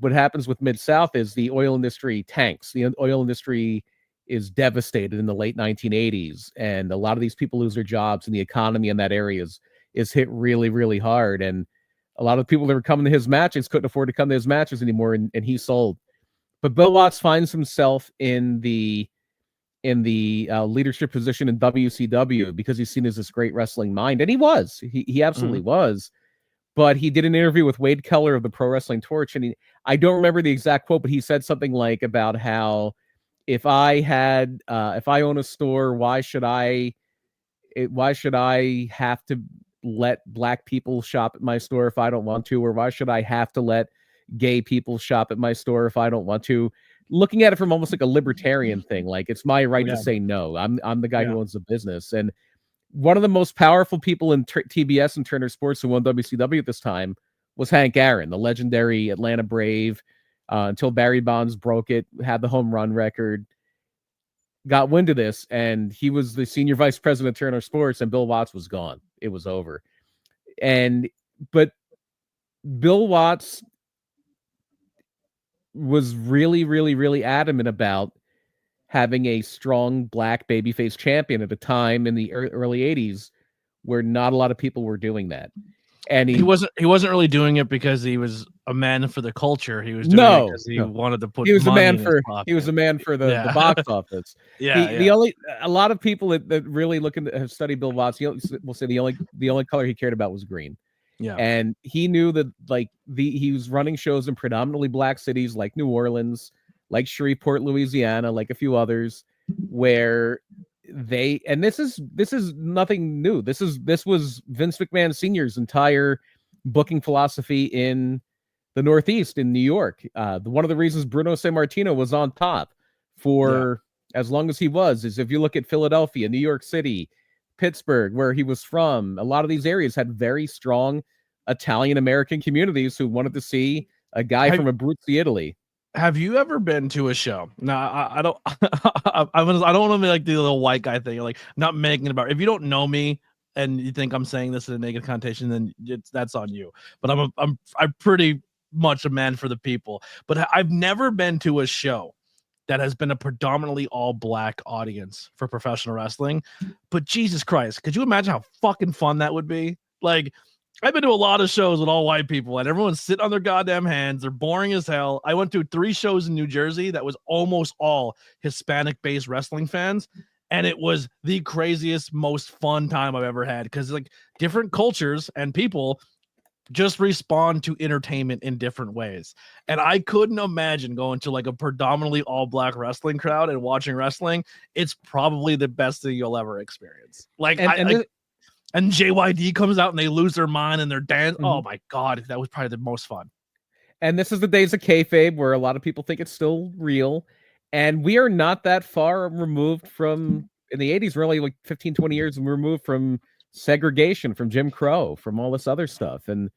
Mid-South is the oil industry tanks. The oil industry is devastated in the late 1980s. And a lot of these people lose their jobs, and the economy in that area is hit really, really hard. And a lot of people that were coming to his matches couldn't afford to come to his matches anymore, and he sold. But Bill Watts finds himself in the leadership position in WCW because he's seen as this great wrestling mind, and he was. He absolutely was. But he did an interview with Wade Keller of the Pro Wrestling Torch, and I don't remember the exact quote, but he said something like about how if I own a store, why should I have to let black people shop at my store if I don't want to, or why should I have to let gay people shop at my store if I don't want to? Looking at it from almost like a libertarian thing, like it's my right to say no. I'm the guy who owns the business. And one of the most powerful people in TBS and Turner Sports who won WCW at this time was Hank Aaron, the legendary Atlanta Brave, until Barry Bonds broke it, had the home run record, got wind of this, and he was the senior vice president of Turner Sports, and Bill Watts was gone. It was over. But Bill Watts was really, really, really adamant about having a strong black babyface champion at a time in the early 80s where not a lot of people were doing that. And he wasn't really doing it because he was a man for the culture. He was doing it because he wanted to put money in his pocket. He was a man for the box office. The only a lot of people that really have studied Bill Watts will say the only color he cared about was green. Yeah. And he knew that he was running shows in predominantly black cities like New Orleans, like Shreveport, Louisiana, like a few others, where this is nothing new. This was Vince McMahon Sr.'s entire booking philosophy in the Northeast in New York. One of the reasons Bruno Sammartino was on top for as long as he was is if you look at Philadelphia, New York City, Pittsburgh, where he was from, a lot of these areas had very strong Italian American communities who wanted to see a guy from Abruzzi, Italy. Have you ever been to a show? Now, I don't. I don't want to be like the little white guy thing. Like, not making it about. If you don't know me and you think I'm saying this in a negative connotation, then that's on you. But I'm pretty much a man for the people. But I've never been to a show that has been a predominantly all black audience for professional wrestling. But Jesus Christ, could you imagine how fucking fun that would be? Like, I've been to a lot of shows with all white people and everyone's sitting on their goddamn hands. They're boring as hell. I went to 3 shows in New Jersey that was almost all Hispanic-based wrestling fans. And it was the craziest, most fun time I've ever had. Because like different cultures and people just respond to entertainment in different ways. And I couldn't imagine going to like a predominantly all black wrestling crowd and watching wrestling. It's probably the best thing you'll ever experience. Like, and JYD comes out and they lose their mind and they're dancing. Oh my God, that was probably the most fun. And this is the days of kayfabe where a lot of people think it's still real. And we are not that far removed from, in the 80s, really like 15, 20 years removed from segregation, from Jim Crow, from all this other stuff. And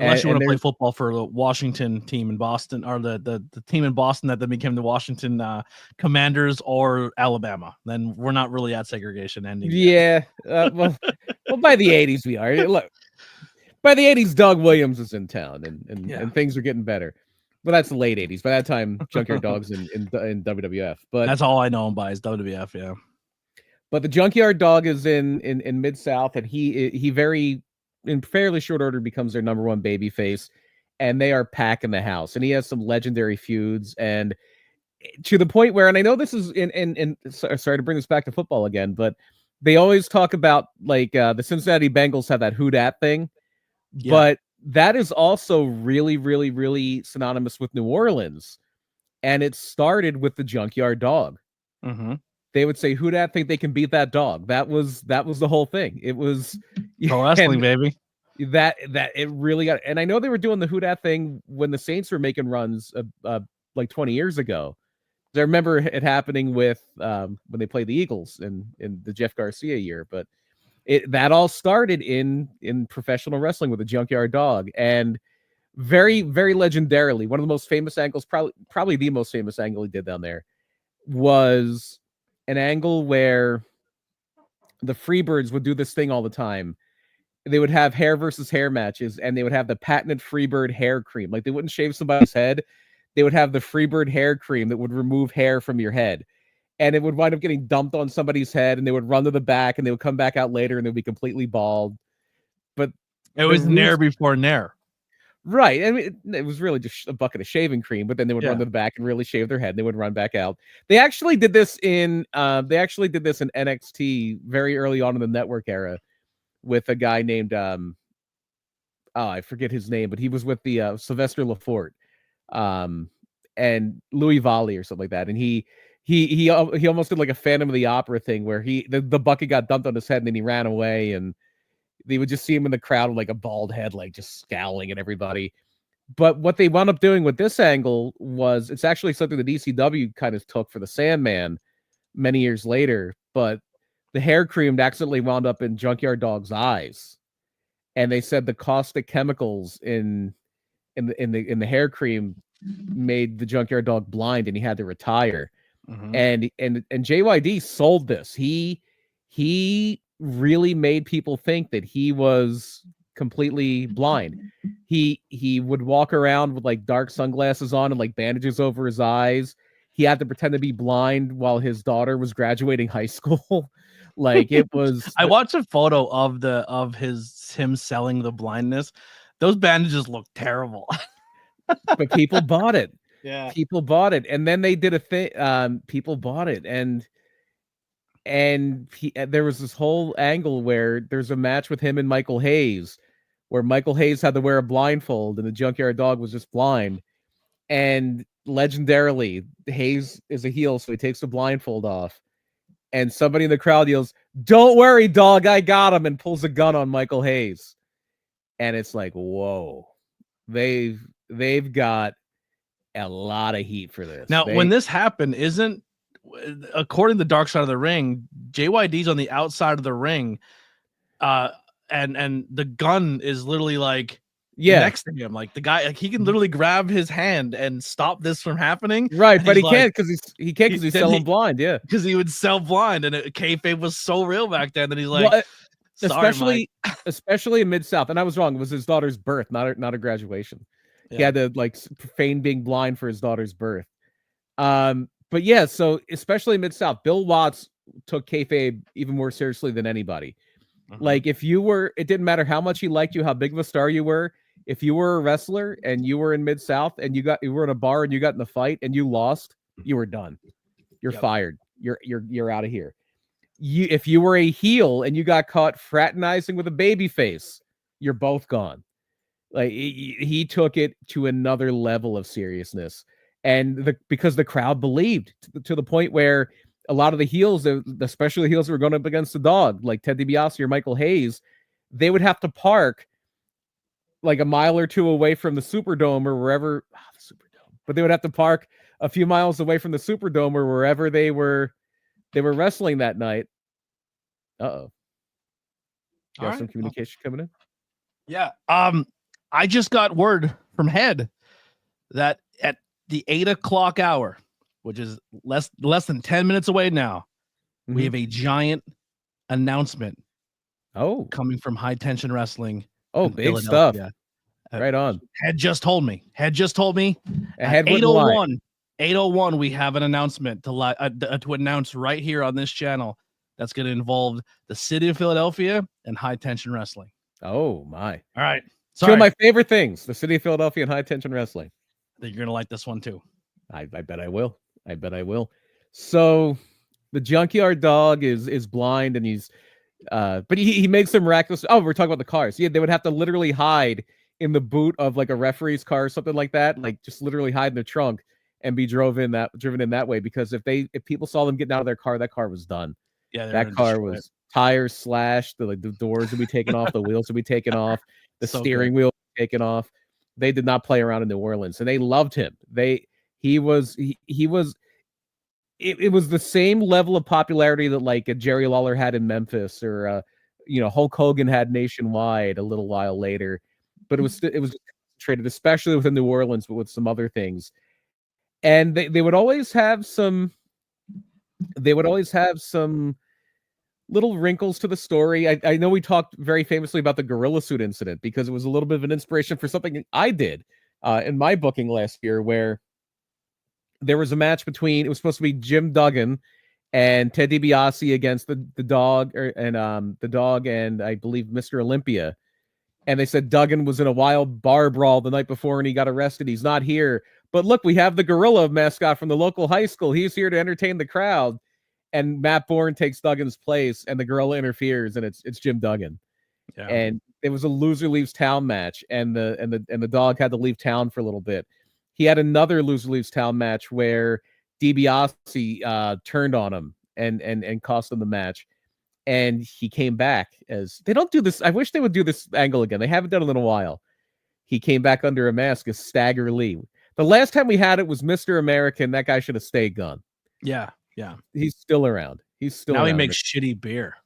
unless you want to play football for the Washington team in Boston, or the team in Boston that then became the Washington Commanders, or Alabama, then we're not really at segregation ending. Well, by the 80s we are. Look, by the 80s, Doug Williams is in town, and things are getting better. But that's the late 80s. By that time, Junkyard Dog's in WWF. But that's all I know him by is WWF. Yeah. But the Junkyard Dog is in Mid-South, and he very, in fairly short order, becomes their number 1 baby face, and they are packing the house. And he has some legendary feuds, and to the point where, and I know this is sorry to bring this back to football again, but they always talk about like the Cincinnati Bengals have that who dat thing, but that is also really, really, really synonymous with New Orleans, and it started with the Junkyard Dog. They would say, who dat think they can beat that dog? That was the whole thing. It was pro wrestling, baby. That it really got. And I know they were doing the who dat thing when the Saints were making runs like 20 years ago. I remember it happening with when they played the Eagles in the Jeff Garcia year. But that all started in professional wrestling with the Junkyard Dog, and very, very legendarily, one of the most famous angles, probably the most famous angle he did down there, was an angle where the Freebirds would do this thing all the time. They would have hair versus hair matches, and they would have the patented Freebird hair cream. Like, they wouldn't shave somebody's head. They would have the Freebird hair cream that would remove hair from your head. And it would wind up getting dumped on somebody's head, and they would run to the back, and they would come back out later, and they'd be completely bald. But it was Nair before Nair. Right. I mean, it was really just a bucket of shaving cream, but then they would run to the back and really shave their head, and they would run back out. They actually did this in NXT very early on in the network era with a guy named I forget his name, but he was with the Sylvester Lafort and Louis Volley or something like that. And he almost did like a Phantom of the Opera thing where the bucket got dumped on his head and then he ran away, and they would just see him in the crowd with like a bald head, like just scowling at everybody. But what they wound up doing with this angle was, it's actually something that ECW kind of took for the Sandman many years later, but the hair cream accidentally wound up in Junkyard Dog's eyes. And they said the caustic chemicals in the hair cream made the Junkyard Dog blind, and he had to retire. And JYD sold this. He really made people think that he was completely blind. He would walk around with like dark sunglasses on and like bandages over his eyes. he had to pretend to be blind while his daughter was graduating high school. Like it was. I watched a photo of him selling the blindness. Those bandages look terrible. But people bought it. Yeah. People bought it. And then they did a thing. People bought it. And there was this whole angle where there's a match with him and Michael Hayes, where Michael Hayes had to wear a blindfold and the Junkyard Dog was just blind. And legendarily, Hayes is a heel, so he takes the blindfold off. And somebody in the crowd yells, "Don't worry, dog, I got him," and pulls a gun on Michael Hayes. And it's like, whoa. They've got a lot of heat for this. Now, when this happened, according to Dark Side of the Ring, JYD's on the outside of the ring, and the gun is literally like next to him. Like the guy, like he can literally grab his hand and stop this from happening. Right, but he can't because he's selling blind. Yeah, because he would sell blind, and kayfabe was so real back then that he's like, well, especially in Mid-South. And I was wrong. It was his daughter's birth, not a graduation. Yeah. He had to like feign being blind for his daughter's birth. But yeah, so especially Mid-South, Bill Watts took kayfabe even more seriously than anybody. Like if you were, it didn't matter how much he liked you, how big of a star you were. If you were a wrestler and you were in Mid-South and you were in a bar and you got in a fight and you lost, you were done. You're fired. You're out of here. If you were a heel and you got caught fraternizing with a baby face, you're both gone. Like he took it to another level of seriousness, and because the crowd believed to the point where a lot of the heels, especially the heels who were going up against the dog, like Ted DiBiase or Michael Hayes, they would have to park like a mile or two away from the Superdome or wherever the Superdome, but they would have to park a few miles away from the Superdome or wherever they were wrestling that night. You have some communication coming in? Yeah. I just got word from Head that at the 8 o'clock hour, which is less than 10 minutes away now, we have a giant announcement. Coming from High Tension Wrestling. Big stuff. Right on. Head just told me. At 8:01, we have an announcement to announce right here on this channel that's going to involve the city of Philadelphia and High Tension Wrestling. Oh my. All right. Two of my favorite things, the city of Philadelphia and High Tension Wrestling. I think you're going to like this one too. I bet I will. So the Junkyard Dog is blind and he's but he makes some miraculous. Oh, we're talking about the cars. Yeah, they would have to literally hide in the boot of like a referee's car or something like that. Like just literally hide in the trunk and be driven in that way, because if people saw them getting out of their car, that car was done. Yeah, that car was tires slashed, the doors would be taken off, the wheels would be taken off, the steering wheel taken off. They did not play around in New Orleans, and they loved him. It was the same level of popularity that like a Jerry Lawler had in Memphis, or Hulk Hogan had nationwide a little while later, but it was concentrated, especially within New Orleans, but with some other things. And they would always have some little wrinkles to the story. I know we talked very famously about the gorilla suit incident because it was a little bit of an inspiration for something I did in my booking last year, where there was a match between, it was supposed to be Jim Duggan and Ted DiBiase against the dog and I believe Mr. Olympia. And they said Duggan was in a wild bar brawl the night before and he got arrested. He's not here. But look, we have the gorilla mascot from the local high school. He's here to entertain the crowd. And Matt Bourne takes Duggan's place, and the gorilla interferes, and it's Jim Duggan. Yeah. And it was a loser leaves town match, and the dog had to leave town for a little bit. He had another loser leaves town match where DiBiase turned on him and cost him the match. And he came back as, they don't do this. I wish they would do this angle again. They haven't done it in a while. He came back under a mask as Stagger Lee. The last time we had it was Mr. American. That guy should have stayed gone. Yeah. Yeah. He's still around. Now he makes shitty beer.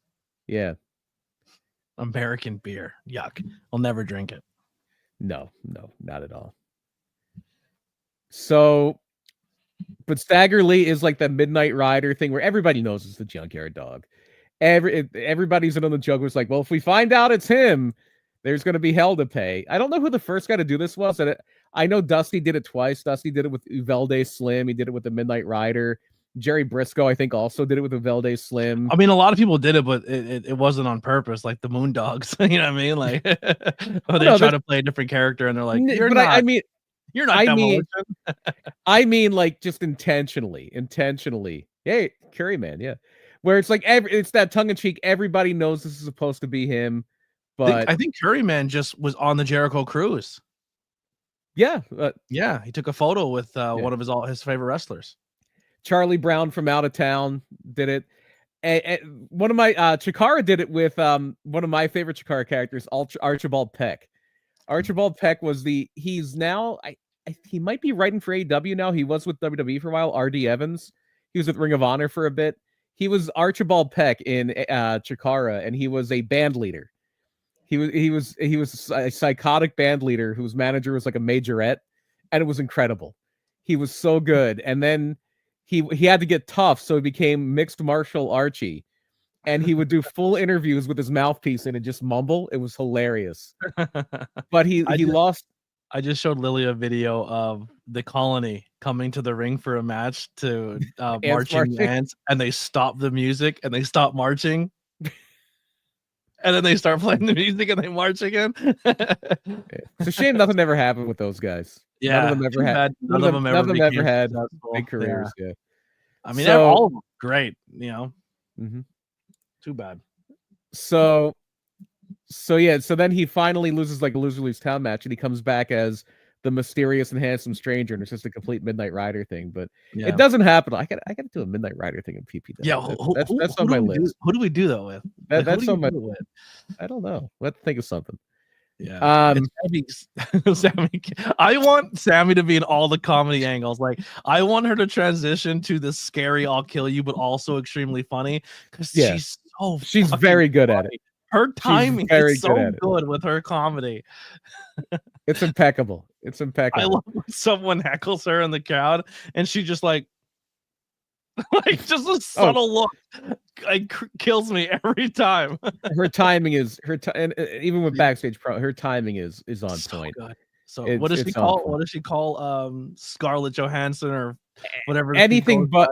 Yeah. American beer. Yuck. I'll never drink it. No, not at all. So, but Stagger Lee is like the Midnight Rider thing where everybody knows it's the Junkyard Dog. Everybody's in on the joke was like, well, if we find out it's him, there's going to be hell to pay. I don't know who the first guy to do this was. And I know Dusty did it twice. Dusty did it with Uvelde Slim. He did it with the Midnight Rider. Jerry Briscoe, I think, also did it with Uvelde Slim. I mean, a lot of people did it, but it wasn't on purpose, like the Moondogs. You know what I mean? Like, they try to play a different character, and they're like, "You're not." I mean, you're not Demolition. I mean, like, just intentionally. Hey, Curryman, yeah. Where it's like it's that tongue in cheek. Everybody knows this is supposed to be him, but I think Curryman just was on the Jericho cruise. Yeah, yeah, he took a photo with one of his favorite wrestlers. Charlie Brown from Out of Town did it. And one of my Chikara did it with one of my favorite Chikara characters, Archibald Peck. Archibald Peck was he's now he might be writing for AEW now. He was with WWE for a while. R.D. Evans. He was with Ring of Honor for a bit. He was Archibald Peck in Chikara, and he was a band leader. He was a psychotic band leader whose manager was like a majorette, and it was incredible. He was so good. And then he had to get tough, so he became Mixed Martial Archie, and he would do full interviews with his mouthpiece in and just mumble. It was hilarious. But he lost. I just showed Lily a video of the Colony coming to the ring for a match to marching ants, and they stop the music and they stop marching. And then they start playing the music and they march again. It's a shame nothing ever happened with those guys. Yeah, none of them ever had. None of them ever had big careers. Yeah. I mean, all of them great. You know, too bad. So yeah. So then he finally loses like a loser-leaves town match, and he comes back as the mysterious and handsome stranger, and it's just a complete Midnight Rider thing. But it doesn't happen. I got to do a Midnight Rider thing in PPW. Yeah, that's on my list. Who do we do that with? That's on my list. I don't know. Let's think of something. Yeah. Sammy. I want Sammy to be in all the comedy angles. Like, I want her to transition to the scary "I'll kill you," but also extremely funny, because she's very good at it. Her timing is so good with her comedy. It's impeccable. I love when someone heckles her in the crowd, and she just like just a subtle look, like, kills me every time. Her timing is and even with backstage her timing is on point. Good. So what does she call? What does she call Scarlett Johansson or whatever? Anything but.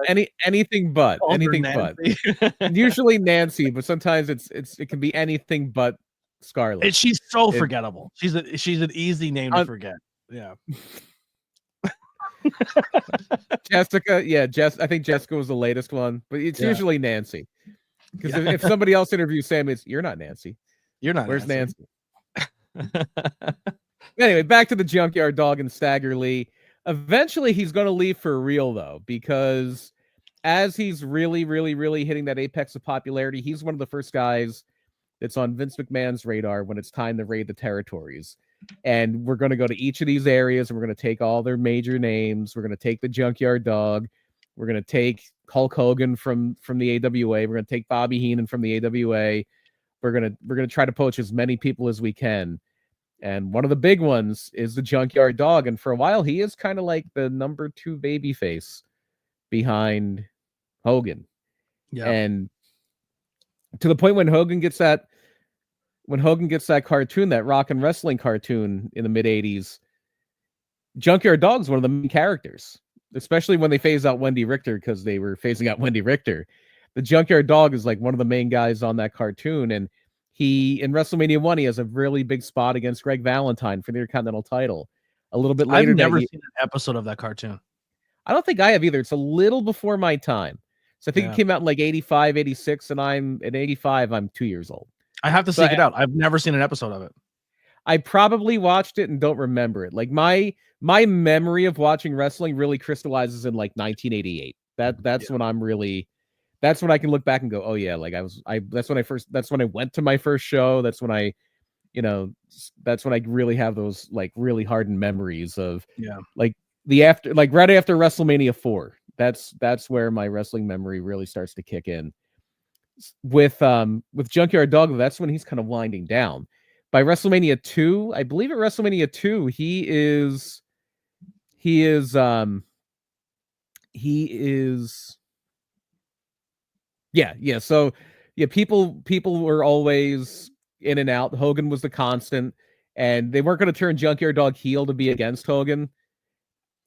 Usually Nancy, but sometimes it can be anything but Scarlett. And she's so forgettable. She's an easy name to forget. Yeah. Jessica, I think Jessica was the latest one, but it's usually Nancy. Because if somebody else interviews Sam, you're not Nancy. You're not. Where's Nancy? Anyway, back to the Junkyard Dog and Stagger Lee. Eventually, he's going to leave for real, though, because as he's really, really, really hitting that apex of popularity, he's one of the first guys that's on Vince McMahon's radar when it's time to raid the territories. And we're going to go to each of these areas, and we're going to take all their major names. We're going to take the Junkyard Dog. We're going to take Hulk Hogan from the AWA. We're going to take Bobby Heenan from the AWA. We're going to try to poach as many people as we can. And one of the big ones is the Junkyard Dog. And for a while, he is kind of like the number 2 babyface behind Hogan. Yeah. And to the point when Hogan gets that cartoon, that rock and wrestling cartoon in the mid 80s, Junkyard Dog's one of the main characters, especially when they phase out Wendy Richter, because they were phasing out Wendy Richter. The Junkyard Dog is like one of the main guys on that cartoon. And he, in WrestleMania 1, he has a really big spot against Greg Valentine for the Intercontinental title. A little bit later, I've never seen an episode of that cartoon. I don't think I have either. It's a little before my time. So I think it came out in like 85, 86, and I'm in 85. I'm 2 years old. I have to seek it out. I've never seen an episode of it. I probably watched it and don't remember it. Like my memory of watching wrestling really crystallizes in like 1988. That's when I'm really. That's when I can look back and go, oh yeah, like that's when I went to my first show. That's when I really have those like really hardened memories of like right after WrestleMania 4. That's where my wrestling memory really starts to kick in. With Junkyard Dog, that's when he's kind of winding down. By WrestleMania 2, I believe at WrestleMania 2, he is Yeah. So people were always in and out. Hogan was the constant, and they weren't going to turn Junkyard Dog heel to be against Hogan.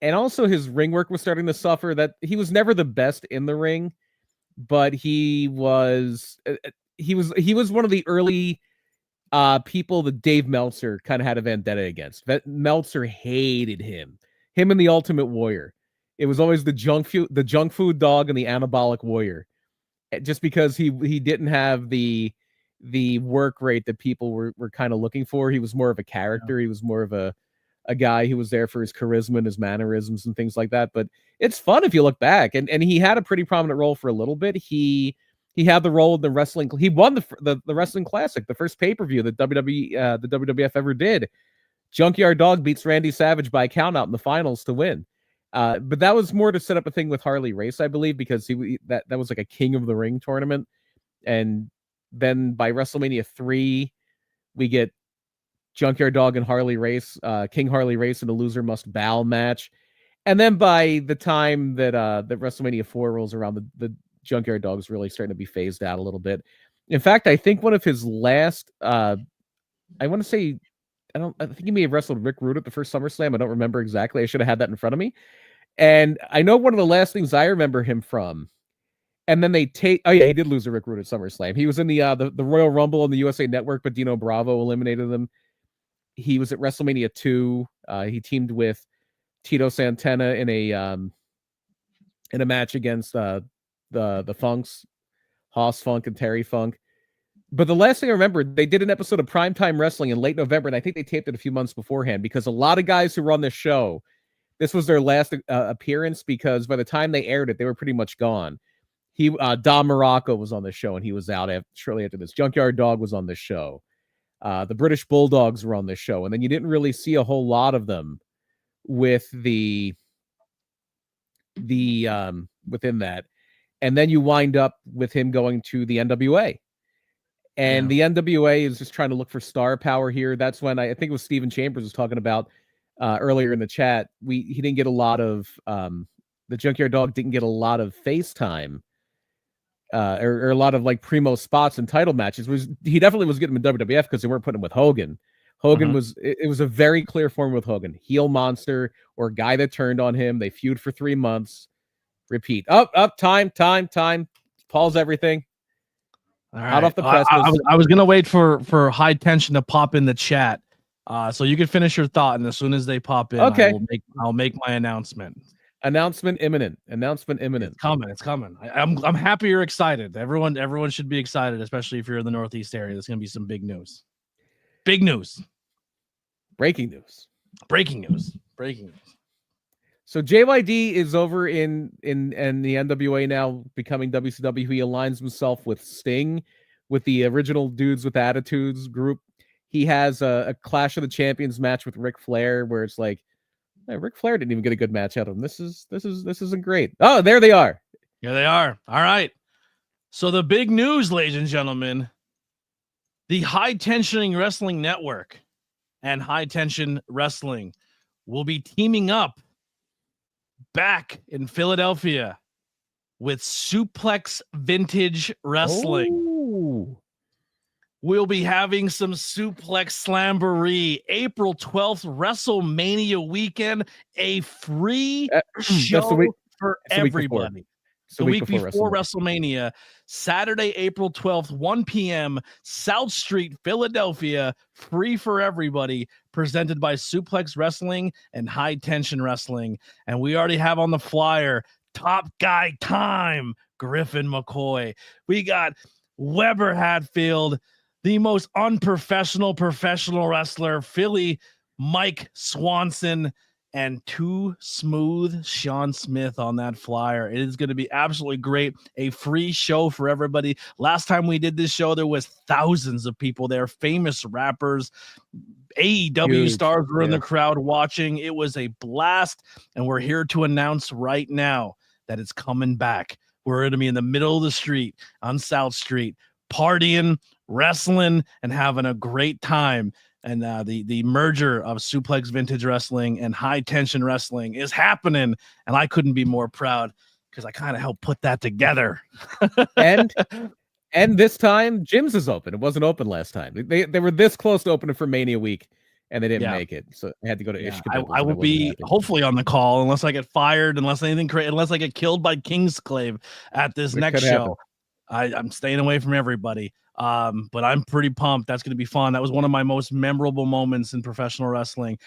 And also his ring work was starting to suffer. That he was never the best in the ring, but he was one of the early people that Dave Meltzer kind of had a vendetta against. Meltzer hated him and the Ultimate Warrior. It was always the junk food dog and the anabolic warrior, just because he didn't have the work rate that people were kind of looking for. He was more of a character. He was more of a guy who was there for his charisma and his mannerisms and things like that. But it's fun if you look back, and he had a pretty prominent role for a little bit. He had the role in the wrestling. He won the Wrestling Classic, the first pay-per-view that the WWF ever did. Junkyard Dog beats Randy Savage by countout in the finals to win. But that was more to set up a thing with Harley Race, I believe, because that was like a King of the Ring tournament. And then by WrestleMania 3, we get Junkyard Dog and Harley Race, King Harley Race in a loser must bow match. And then by the time that WrestleMania 4 rolls around, the Junkyard Dog's really starting to be phased out a little bit. In fact, I think one of his last, I think he may have wrestled Rick Rude at the first SummerSlam. I don't remember exactly. I should have had that in front of me. And I know one of the last things I remember him from, and then he did lose to Rick Rude at SummerSlam. He was in the Royal Rumble on the USA Network, but Dino Bravo eliminated him. He was at WrestleMania 2. He teamed with Tito Santana in a match against the Funks, Hoss Funk and Terry Funk. But the last thing I remember, they did an episode of Primetime Wrestling in late November, and I think they taped it a few months beforehand, because a lot of guys who were on this show, this was their last appearance, because by the time they aired it, they were pretty much gone. Don Morocco was on the show, and he was out shortly after this. Junkyard Dog was on the show. The British Bulldogs were on this show, and then you didn't really see a whole lot of them with within that. And then you wind up with him going to the NWA. And the NWA is just trying to look for star power here. That's when I think it was Steven Chambers was talking about earlier in the chat. He didn't get a lot of the Junkyard Dog didn't get a lot of face time or a lot of like primo spots and title matches. He definitely was getting him in WWF because they weren't putting him with Hogan. Hogan it was a very clear form with Hogan, heel monster or guy that turned on him. They feud for 3 months. Repeat. Time. Pause everything. All right. Out off the press. I was gonna wait for High Tension to pop in the chat, so you can finish your thought, and as soon as they pop in, okay, I'll make my announcement. Announcement imminent. It's coming. I'm happy you're excited. Everyone should be excited, especially if you're in the Northeast area. There's gonna be some big news. Breaking news. So JYD is over in the NWA now, becoming WCW. He aligns himself with Sting, with the original Dudes with Attitudes group. He has a Clash of the Champions match with Ric Flair, where it's like, hey, Ric Flair didn't even get a good match out of him. This isn't great. Oh, there they are. Here they are. All right. So the big news, ladies and gentlemen, the High Tensioning Wrestling Network and High Tension Wrestling will be teaming up back in Philadelphia with Suplex Vintage Wrestling. Ooh. We'll be having some Suplex Slamboree April 12th, WrestleMania weekend, a free show for everybody. The week before WrestleMania, Saturday, April 12th, 1 p.m., South Street, Philadelphia, free for everybody, presented by Suplex Wrestling and High Tension Wrestling. And we already have on the flyer, Top Guy Time, Griffin McCoy. We got Weber Hatfield, the most unprofessional professional wrestler, Philly Mike Swanson, and Too Smooth Sean Smith on that flyer. It is going to be absolutely great. A free show for everybody. Last time we did this show, there was thousands of people there, famous rappers, AEW stars were in the crowd watching. It was a blast, and we're here to announce right now that it's coming back. We're going to be in the middle of the street on South Street, partying, wrestling, and having a great time. And the merger of Suplex Vintage Wrestling and High Tension Wrestling is happening, and I couldn't be more proud because I kind of helped put that together. and this time, Jim's is open. It wasn't open last time. They were this close to opening for Mania Week, and they didn't make it. So I had to go to Ishkabibbles. I will be hopefully on the call unless I get fired, unless I get killed by Kingsclave at this next show. I'm staying away from everybody. But I'm pretty pumped. That's going to be fun. That was one of my most memorable moments in professional wrestling.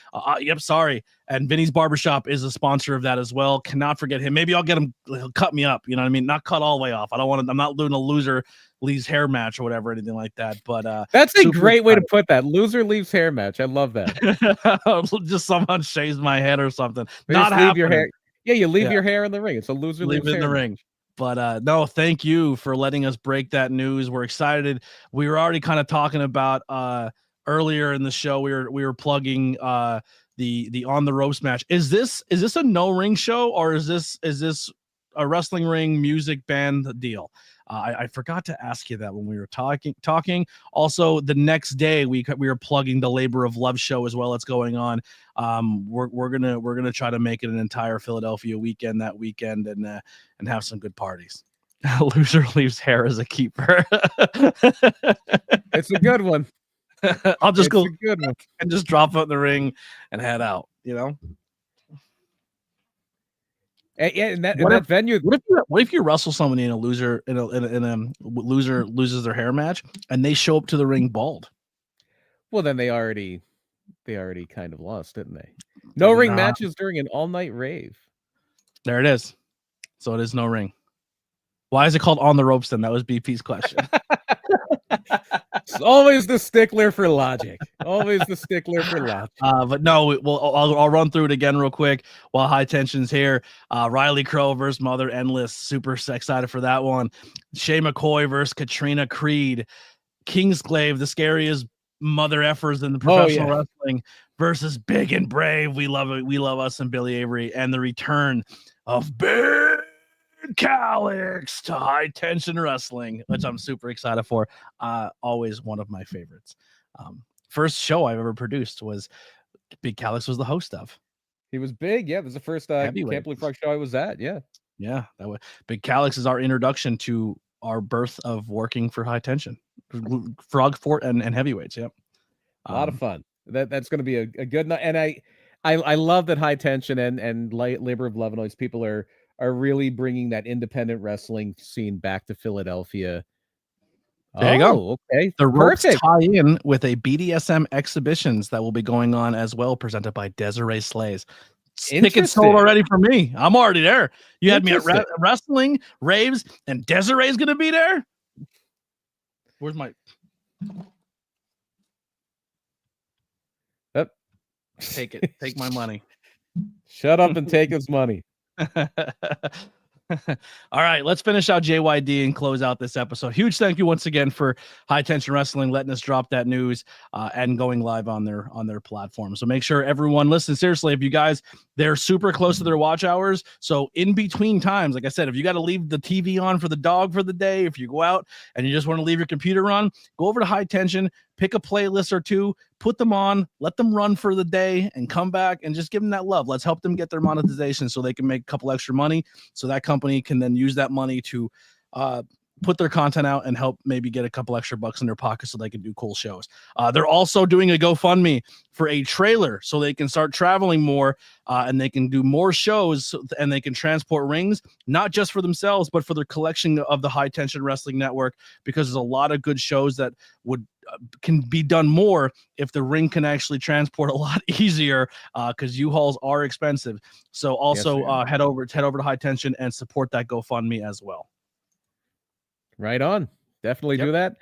Sorry. And Vinny's Barbershop is a sponsor of that as well. Cannot forget him. Maybe I'll get him. He'll cut me up. You know what I mean? Not cut all the way off. I'm not doing a loser leaves hair match or whatever, anything like that. But that's a great way to put that. Loser leaves hair match. I love that. Just someone shaves my head or something. Not leave your hair. Yeah, you leave your hair in the ring. It's a loser leave it in the ring. But no, thank you for letting us break that news. We're excited. We were already kind of talking about earlier in the show. We were plugging the On the Ropes match. Is this a no ring show, or is this a wrestling ring music band deal? I forgot to ask you that when we were talking. Also, the next day we were plugging the Labor of Love show as well. It's going on. We're gonna try to make it an entire Philadelphia weekend that weekend and have some good parties. Loser leaves hair as a keeper. It's a good one. I'll just go good one and just drop it in the ring and head out. You know. Yeah, in that venue. What if you wrestle somebody in a loser loser loses their hair match and they show up to the ring bald? Well, then they already kind of lost, didn't they? No ring matches during an all-night rave. There it is. So it is no ring. Why is it called On the Ropes then? That was BP's question. It's always the stickler for logic. Always the stickler for logic. But no, I'll run through it again real quick while High Tension's here. Riley Crow versus Mother Endless. Super excited for that one. Shay McCoy versus Katrina Creed. Kingsclave, the scariest mother effers in the professional wrestling, versus Big and Brave. We love it. We love us and Billy Avery. And the return of Big Calix to High Tension Wrestling, which I'm super excited for. Always one of my favorites. First show I've ever produced was Big Calix was the host of. He was big. Yeah, it was the first Can't Believe Frog show I was at. Yeah, that was Big Calix is our introduction to our birth of working for High Tension, Frog Fort and heavyweights. Yep, a lot of fun. That's going to be a good night. And I love that High Tension and Labor of Love and all these people are really bringing that independent wrestling scene back to Philadelphia. There you go. Okay. The ropes tie in with a BDSM exhibitions that will be going on as well, presented by Desiree Slays. Tickets sold already for me. I'm already there. You had me at wrestling, raves, and Desiree's going to be there? Where's my... Yep. Take it. Take my money. Shut up and take his money. All right, let's finish out JYD and close out this episode. Huge thank you once again for High Tension Wrestling letting us drop that news and going live on their platform. So make sure everyone listen. Seriously, if you guys, they're super close to their watch hours. So in between times, like I said, if you got to leave the TV on for the dog for the day, if you go out and you just want to leave your computer on, go over to High Tension, pick a playlist or two, put them on, let them run for the day, and come back and just give them that love. Let's help them get their monetization so they can make a couple extra money. So that company can then use that money to put their content out and help maybe get a couple extra bucks in their pocket so they can do cool shows. They're also doing a GoFundMe for a trailer so they can start traveling more and they can do more shows and they can transport rings, not just for themselves, but for their collection of the High Tension Wrestling Network, because there's a lot of good shows that can be done more if the ring can actually transport a lot easier because U-Hauls are expensive. So also head over to High Tension and support that GoFundMe as well. Right on. Definitely do that.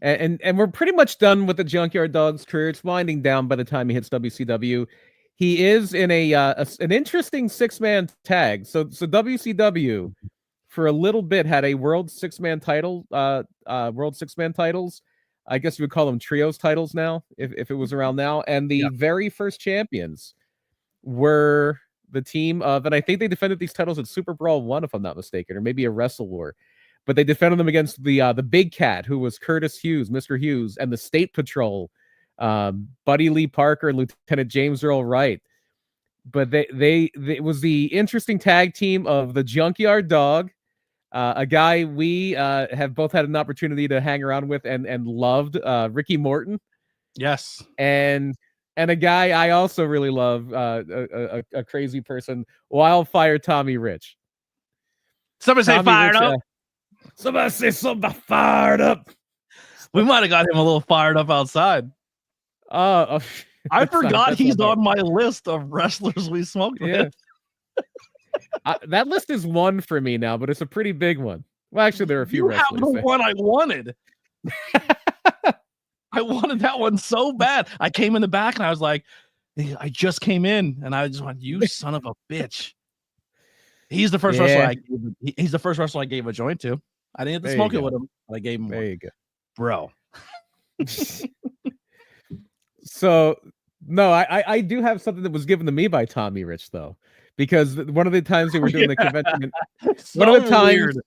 And we're pretty much done with the Junkyard Dog's career. It's winding down by the time he hits WCW. He is in an interesting 6-man tag. So WCW for a little bit had a world 6-man title, world 6-man titles. I guess you would call them trios titles now, if it was around now. And the very first champions were the team of, and I think they defended these titles at Super Brawl 1, if I'm not mistaken, or maybe a Wrestle War. But they defended them against the Big Cat, who was Curtis Hughes, Mr. Hughes, and the State Patrol, Buddy Lee Parker and Lieutenant James Earl Wright. But it was the interesting tag team of the Junkyard Dog, a guy we have both had an opportunity to hang around with and loved, Ricky Morton. Yes. And And a guy I also really love, a crazy person, Wildfire Tommy Rich. Somebody say fired up. Somebody say something about fired up. We might have got him a little fired up outside. I forgot he's on my list of wrestlers we smoked with. That list is one for me now, but it's a pretty big one. Well, actually, there are a few wrestlers. You have the one I wanted. I wanted that one so bad. I came in the back and I was like, I just came in and I just went, you son of a bitch. He's the first wrestler he's the first wrestler I gave a joint to. I didn't have to smoke it with him, but I gave him one. There you go. Bro. So no, I do have something that was given to me by Tommy Rich though, because one of the times we were doing the convention, one of the times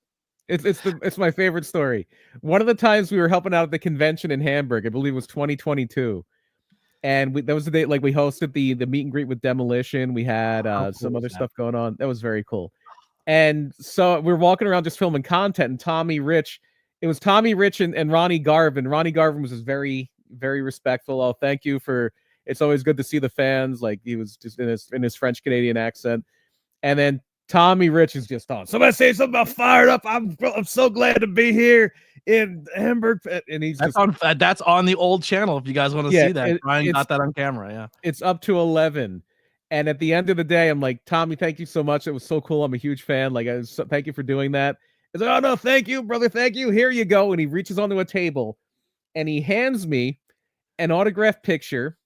it's my favorite story. One of the times we were helping out at the convention in Hamburg, I believe it was 2022, and that was the day like we hosted the meet and greet with Demolition. We had some other stuff going on. That was very cool. And so we were walking around just filming content, and Tommy Rich. It was Tommy Rich and Ronnie Garvin. Ronnie Garvin was just very, very respectful. Oh, thank you for. It's always good to see the fans. Like he was just in his French Canadian accent, and then Tommy Rich is just on. Somebody say something about fired up. I'm so glad to be here in Hamburg, and he's that's on the old channel. If you guys want to see that, Brian got that on camera. Yeah, it's up to 11. And at the end of the day, I'm like, Tommy, thank you so much. It was so cool. I'm a huge fan. Like, thank you for doing that. He's like, oh, no, thank you, brother. Thank you. Here you go. And he reaches onto a table and he hands me an autographed picture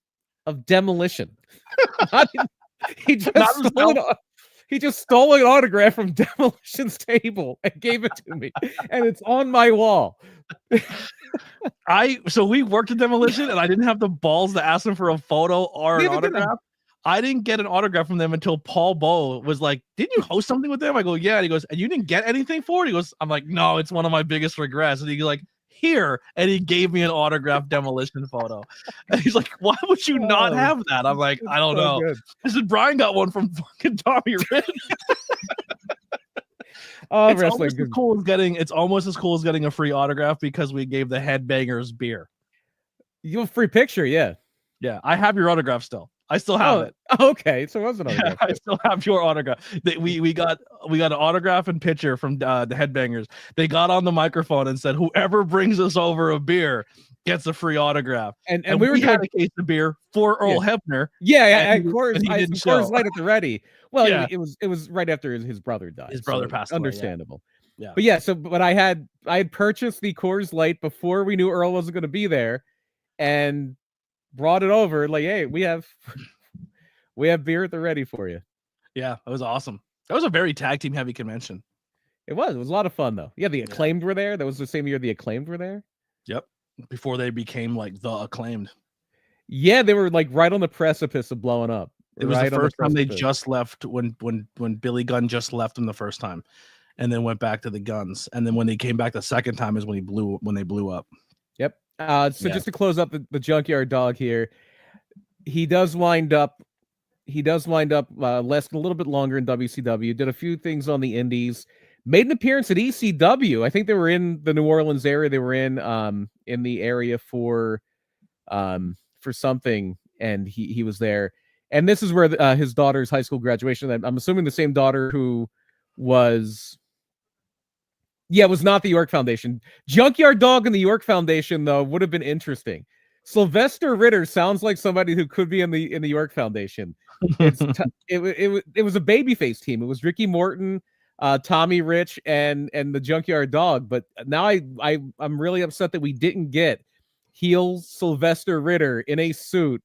of Demolition. He just stole an autograph from Demolition's table and gave it to me. And it's on my wall. So we worked at Demolition and I didn't have the balls to ask him for a photo or an autograph. I didn't get an autograph from them until Paul Bowe was like, didn't you host something with them? I go, yeah. And he goes, and you didn't get anything for it? He goes, I'm like, no, it's one of my biggest regrets. And he's like, here. And he gave me an autographed Demolition photo. And he's like, why would you not have that? I'm like, I don't know. I said, Brian got one from fucking Tommy Rich. Oh, it's almost as cool as getting a free autograph because we gave the Headbangers beer. You have a free picture, yeah. Yeah, I have your autograph still. I still have it. Okay, so it wasn't autograph. I still have your autograph. We got an autograph and picture from the Headbangers. They got on the microphone and said, "Whoever brings us over a beer gets a free autograph." And we had a case of beer for Earl Hebner. Yeah, of course. Coors Light at the ready. Well, it was right after his brother died. His brother passed away. Understandable. Yeah. But I had purchased the Coors Light before we knew Earl wasn't going to be there, and brought it over like, hey, we have beer at the ready for you. Yeah, that was awesome. That was a very tag team heavy convention. It was a lot of fun though. Yeah, the Acclaimed were there. That was the same year the Acclaimed were there. Yep, before they became like the Acclaimed. Yeah, they were like right on the precipice of blowing up. It was the first time they just left when Billy Gunn just left them the first time, and then went back to the Guns. And then when they came back the second time is when they blew up. Yep. Just to close up the Junkyard Dog here, he does wind up lasting a little bit longer in WCW. Did a few things on the Indies. Made an appearance at ECW. I think they were in the New Orleans area. They were in the area for something, and he was there. And this is where his daughter's high school graduation. I'm assuming the same daughter who was. Yeah, it was not the York Foundation. Junkyard Dog and the York Foundation, though, would have been interesting. Sylvester Ritter sounds like somebody who could be in the York Foundation. It was a babyface team. It was Ricky Morton, Tommy Rich, and the Junkyard Dog. But now I'm really upset that we didn't get heel Sylvester Ritter in a suit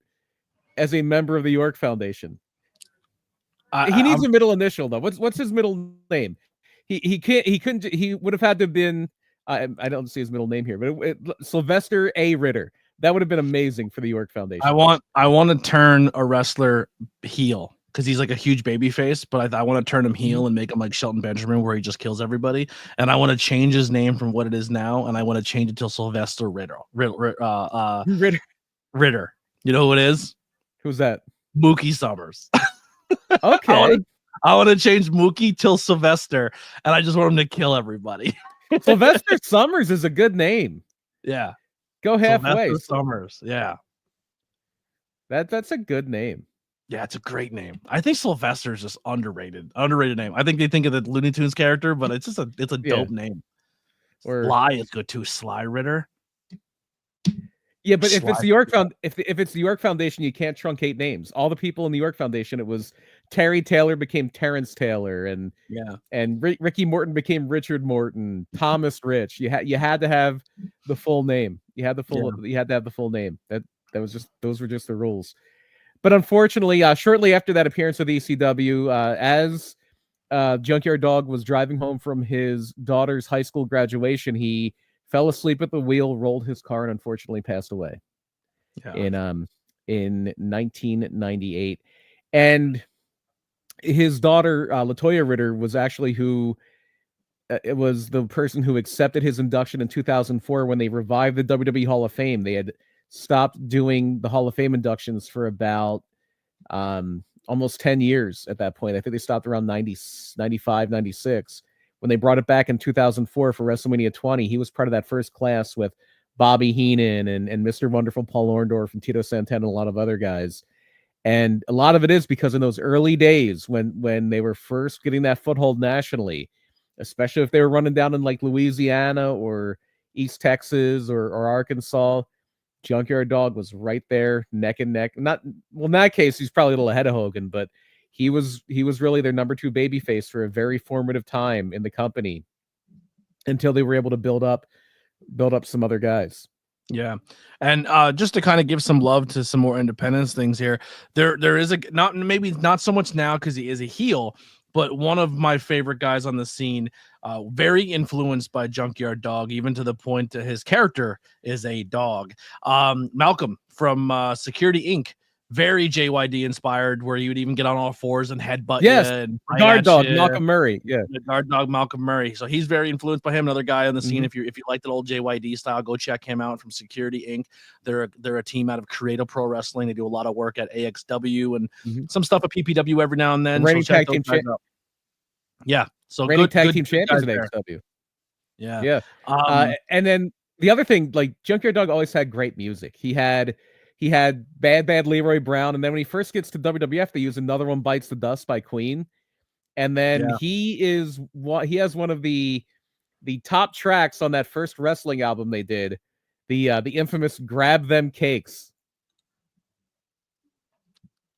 as a member of the York Foundation. He needs a middle initial though. What's his middle name? He would have had to have been. I don't see his middle name here, but Sylvester A. Ritter. That would have been amazing for the York Foundation. I want to turn a wrestler heel because he's like a huge baby face, but I want to turn him heel and make him like Shelton Benjamin, where he just kills everybody. And I want to change his name from what it is now, and I want to change it to Sylvester Ritter. Ritter. You know who it is? Who's that? Mookie Summers. Okay. I want to change Mookie till Sylvester, and I just want him to kill everybody. Sylvester Summers is a good name. Yeah. Go halfway. Sylvester Summers. Yeah. That's a good name. Yeah, it's a great name. I think Sylvester is just underrated name. I think they think of the Looney Tunes character, but it's a dope name. Or Sly is good too. Sly Ritter. Yeah, but if it's the York if it's the York Foundation, you can't truncate names. All the people in the York Foundation, it was Terry Taylor became Terrence Taylor, and Ricky Morton became Richard Morton, Thomas Rich. You had to have the full name. You had to have the full name. Those were just the rules. But unfortunately, shortly after that appearance with ECW, as Junkyard Dog was driving home from his daughter's high school graduation, he fell asleep at the wheel, rolled his car, and unfortunately passed away in 1998. And his daughter, LaToya Ritter, was actually it was the person who accepted his induction in 2004 when they revived the WWE Hall of Fame. They had stopped doing the Hall of Fame inductions for about almost 10 years at that point. I think they stopped around 95, 96. When they brought it back in 2004 for WrestleMania 20, he was part of that first class with Bobby Heenan and Mr. Wonderful Paul Orndorff and Tito Santana and a lot of other guys. And a lot of it is because in those early days when they were first getting that foothold nationally, especially if they were running down in like Louisiana or East Texas or Arkansas, Junkyard Dog was right there, neck and neck. In that case, he's probably a little ahead of Hogan, but he was really their number 2 babyface for a very formative time in the company until they were able to build up some other guys. Yeah. And just to kind of give some love to some more independence things here, there is maybe not so much now because he is a heel, but one of my favorite guys on the scene, very influenced by Junkyard Dog, even to the point that his character is a dog. Malcolm from Security Inc., very JYD inspired, where you would even get on all fours and headbutt. Yes, and guard dog Malcolm Murray. Yeah, the guard dog Malcolm Murray. So he's very influenced by him. Another guy on the scene. If you like that old JYD style, go check him out from Security Inc. They're a team out of Creative Pro Wrestling. They do a lot of work at AXW and some stuff at PPW every now and then. Reigning tag team champion. Yeah, so reigning tag team champions at AXW. Yeah. And then the other thing, like Junkyard Dog always had great music. He had Bad Leroy Brown, and then when he first gets to WWF, they use Another One Bites the Dust by Queen, and then he has one of the top tracks on that first wrestling album they did, the infamous "Grab Them Cakes."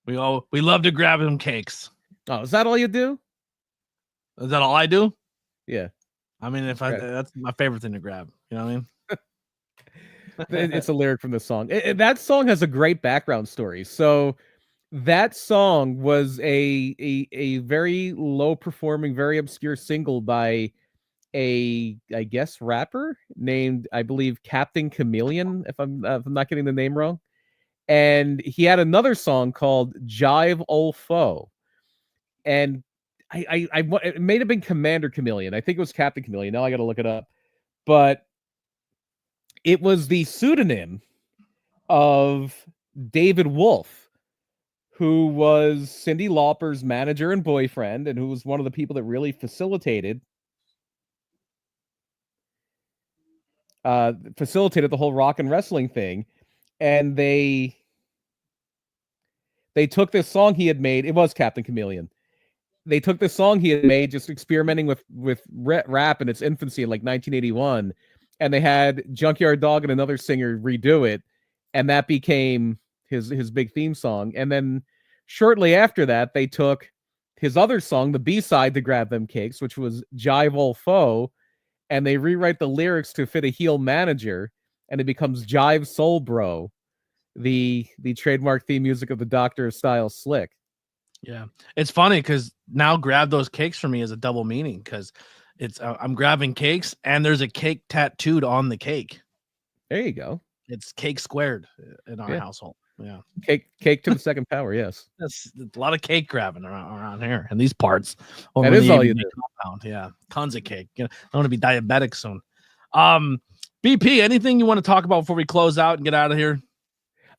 We love to grab them cakes. Oh, is that all you do? Is that all I do? Yeah. I mean, that's my favorite thing to grab. You know what I mean? It's a lyric from the song. That song has a great background story. So that song was a very low performing, very obscure single by I guess rapper named, I believe, Captain Chameleon, if I'm not getting the name wrong. And he had another song called Jive Ol' Foe. And it may have been Commander Chameleon. I think it was Captain Chameleon. Now I got to look it up. But it was the pseudonym of David Wolf, who was Cyndi Lauper's manager and boyfriend, and who was one of the people that really facilitated the whole rock and wrestling thing. And they took this song he had made. It was Captain Chameleon. They took this song he had made, just experimenting with rap in its infancy in like 1981. And they had Junkyard Dog and another singer redo it, and that became his big theme song. And then shortly after that, they took his other song, the B-side to Grab Them Cakes, which was Jive Ol' Foe, and they rewrite the lyrics to fit a heel manager, and it becomes Jive Soul Bro, the trademark theme music of the Doctor of Style Slick. Yeah, it's funny because now Grab Those Cakes for me is a double meaning, because it's I'm grabbing cakes and there's a cake tattooed on the cake. There you go. It's cake squared in our household. Yeah, cake to the second power. Yes, that's a lot of cake grabbing around here in these parts. That is all you do. Compound. Yeah, tons of cake. I want to be diabetic soon. BP, anything you want to talk about before we close out and get out of here?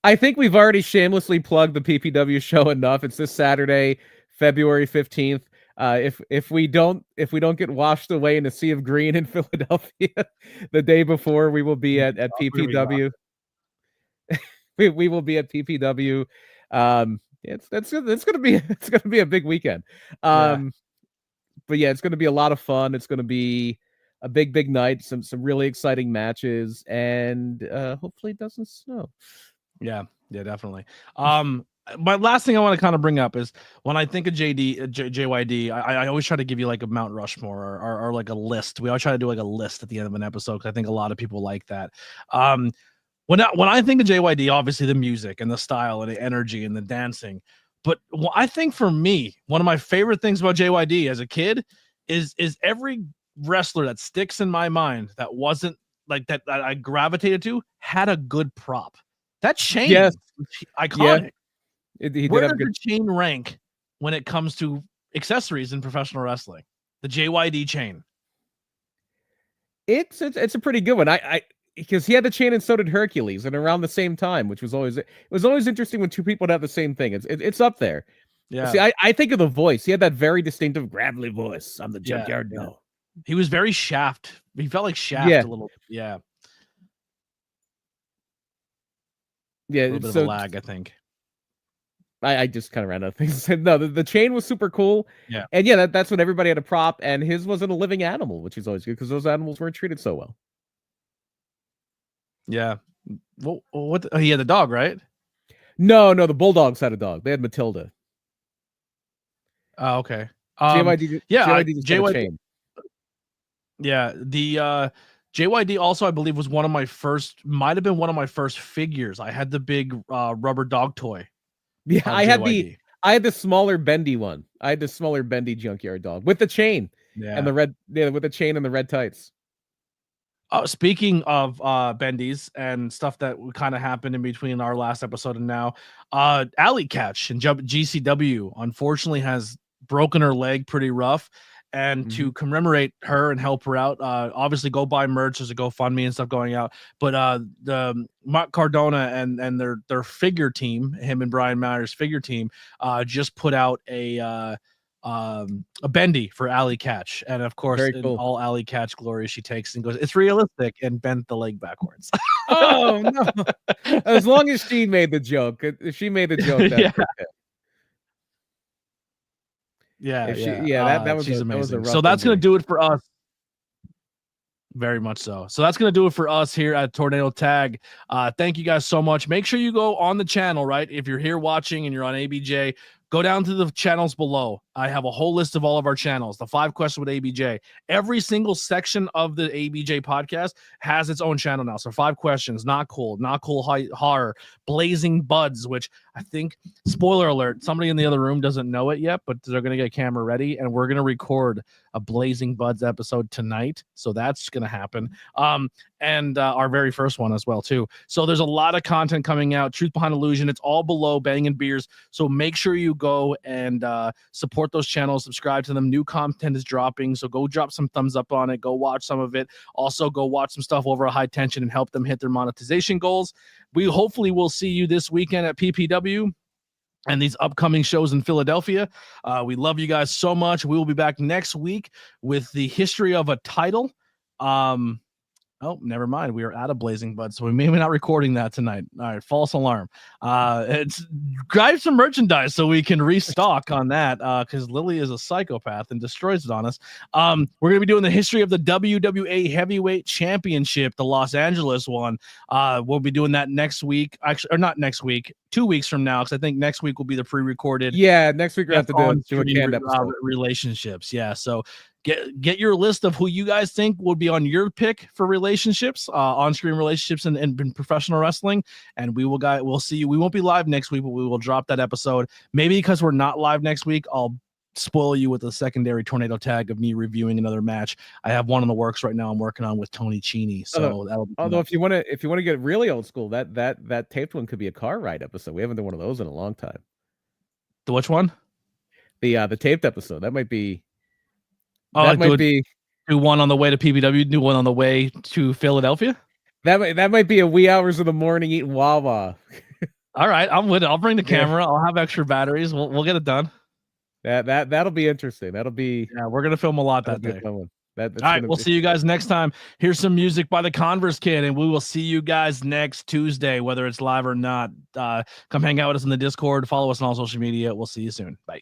I think we've already shamelessly plugged the PPW show enough. It's this Saturday, February 15th. If we don't get washed away in a sea of green in Philadelphia the day before, we will be at PPW. we will be at PPW. It's gonna be a big weekend. But yeah, it's gonna be a lot of fun. It's gonna be a big night. Some really exciting matches, and hopefully it doesn't snow. Yeah, definitely. My last thing I want to kind of bring up is when I think of JYD, I always try to give you like a Mount Rushmore or like a list. We always try to do like a list at the end of an episode because I think a lot of people like that. When I think of JYD, obviously the music and the style and the energy and the dancing. But I think for me, one of my favorite things about JYD as a kid is every wrestler that sticks in my mind that wasn't like that I gravitated to had a good prop. That chain, yes, iconic. Yeah. Where does the chain rank when it comes to accessories in professional wrestling? The JYD chain. It's a pretty good one. I because he had the chain and so did Hercules, and around the same time, which was always interesting when two people would have the same thing. It's up there. Yeah. See, I think of the voice. He had that very distinctive gravelly voice. I'm the Junkyard. Yeah. No. He was very Shaft. He felt like Shaft a little. Yeah. Yeah, a little bit of a lag, I think. I just kind of ran out of things. No, the chain was super cool. Yeah, and yeah, that's when everybody had a prop, and his wasn't a living animal, which is always good because those animals weren't treated so well. Yeah, well, what? He had a dog, right? No, the Bulldogs had a dog. They had Matilda. Oh, okay. JYD, JYD. Yeah, the JYD also, I believe, was might have been one of my first figures. I had the big rubber dog toy. Yeah, I had the smaller bendy one. I had the smaller bendy Junkyard Dog with the chain and the red, with the chain and the red tights. Speaking of bendies and stuff that kind of happened in between our last episode and now, Alley Catch and GCW unfortunately has broken her leg pretty rough. And to commemorate her and help her out, obviously go buy merch. There's a GoFundMe and stuff going out. But the Mark Cardona and their figure team, him and Brian Myers' figure team, just put out a bendy for Alley Catch. And of course, in all Alley Catch glory, she takes and goes, "It's realistic," and bent the leg backwards. Oh no! As long as she made the joke, if she made the joke, that's okay. That was amazing. So that's going to do it for us. Very much so. So that's going to do it for us here at Tornado Tag. Thank you guys so much. Make sure you go on the channel, right? If you're here watching and you're on ABJ, go down to the channels below. I have a whole list of all of our channels. The 5 Questions with ABJ. Every single section of the ABJ podcast has its own channel now. So 5 Questions, Not Cool Horror, Blazing Buds, which I think, spoiler alert, somebody in the other room doesn't know it yet, but they're going to get a camera ready, and we're going to record a Blazing Buds episode tonight. So that's going to happen. And our very first one as well, too. So there's a lot of content coming out. Truth Behind Illusion. It's all below Banging Beers. So make sure you go and support those channels, subscribe to them. New content is dropping, so go drop some thumbs up on it. Go watch some of it. Also, go watch some stuff over at High Tension and help them hit their monetization goals. We hopefully will see you this weekend at PPW and these upcoming shows in Philadelphia. We love you guys so much. We will be back next week with the history of a title. Oh, never mind. We are out of Blazing Buds, so we may be not recording that tonight. All right, false alarm. It's grab some merchandise so we can restock on that because Lilly is a psychopath and destroys it on us. We're going to be doing the history of the WWA Heavyweight Championship, the Los Angeles one. We'll be doing that next week. Actually, or not next week, 2 weeks from now, because I think next week will be the pre-recorded. Yeah, next week we have to do a canned episode. Relationships. Yeah, so get your list of who you guys think would be on your pick for relationships, on-screen relationships and professional wrestling. And we'll see you. We won't be live next week, but we will drop that episode. Maybe because we're not live next week, I'll spoil you with a secondary Tornado Tag of me reviewing another match. I have one in the works right now I'm working on with Tony Cheney. So although if you want to get really old school, that taped one could be a car ride episode. We haven't done one of those in a long time. The which one? The taped episode. That might be. Oh, that might be do one on the way to PBW, do one on the way to Philadelphia. That might be a wee hours of the morning eating Wawa. All right, I'm with it. I'll bring the camera. I'll have extra batteries. We'll get it done. That'll be interesting. That'll be we're gonna film a lot that day. All right, we'll see you guys next time. Here's some music by the Converse Kid, and we will see you guys next Tuesday, whether it's live or not. Come hang out with us in the Discord. Follow us on all social media. We'll see you soon. Bye.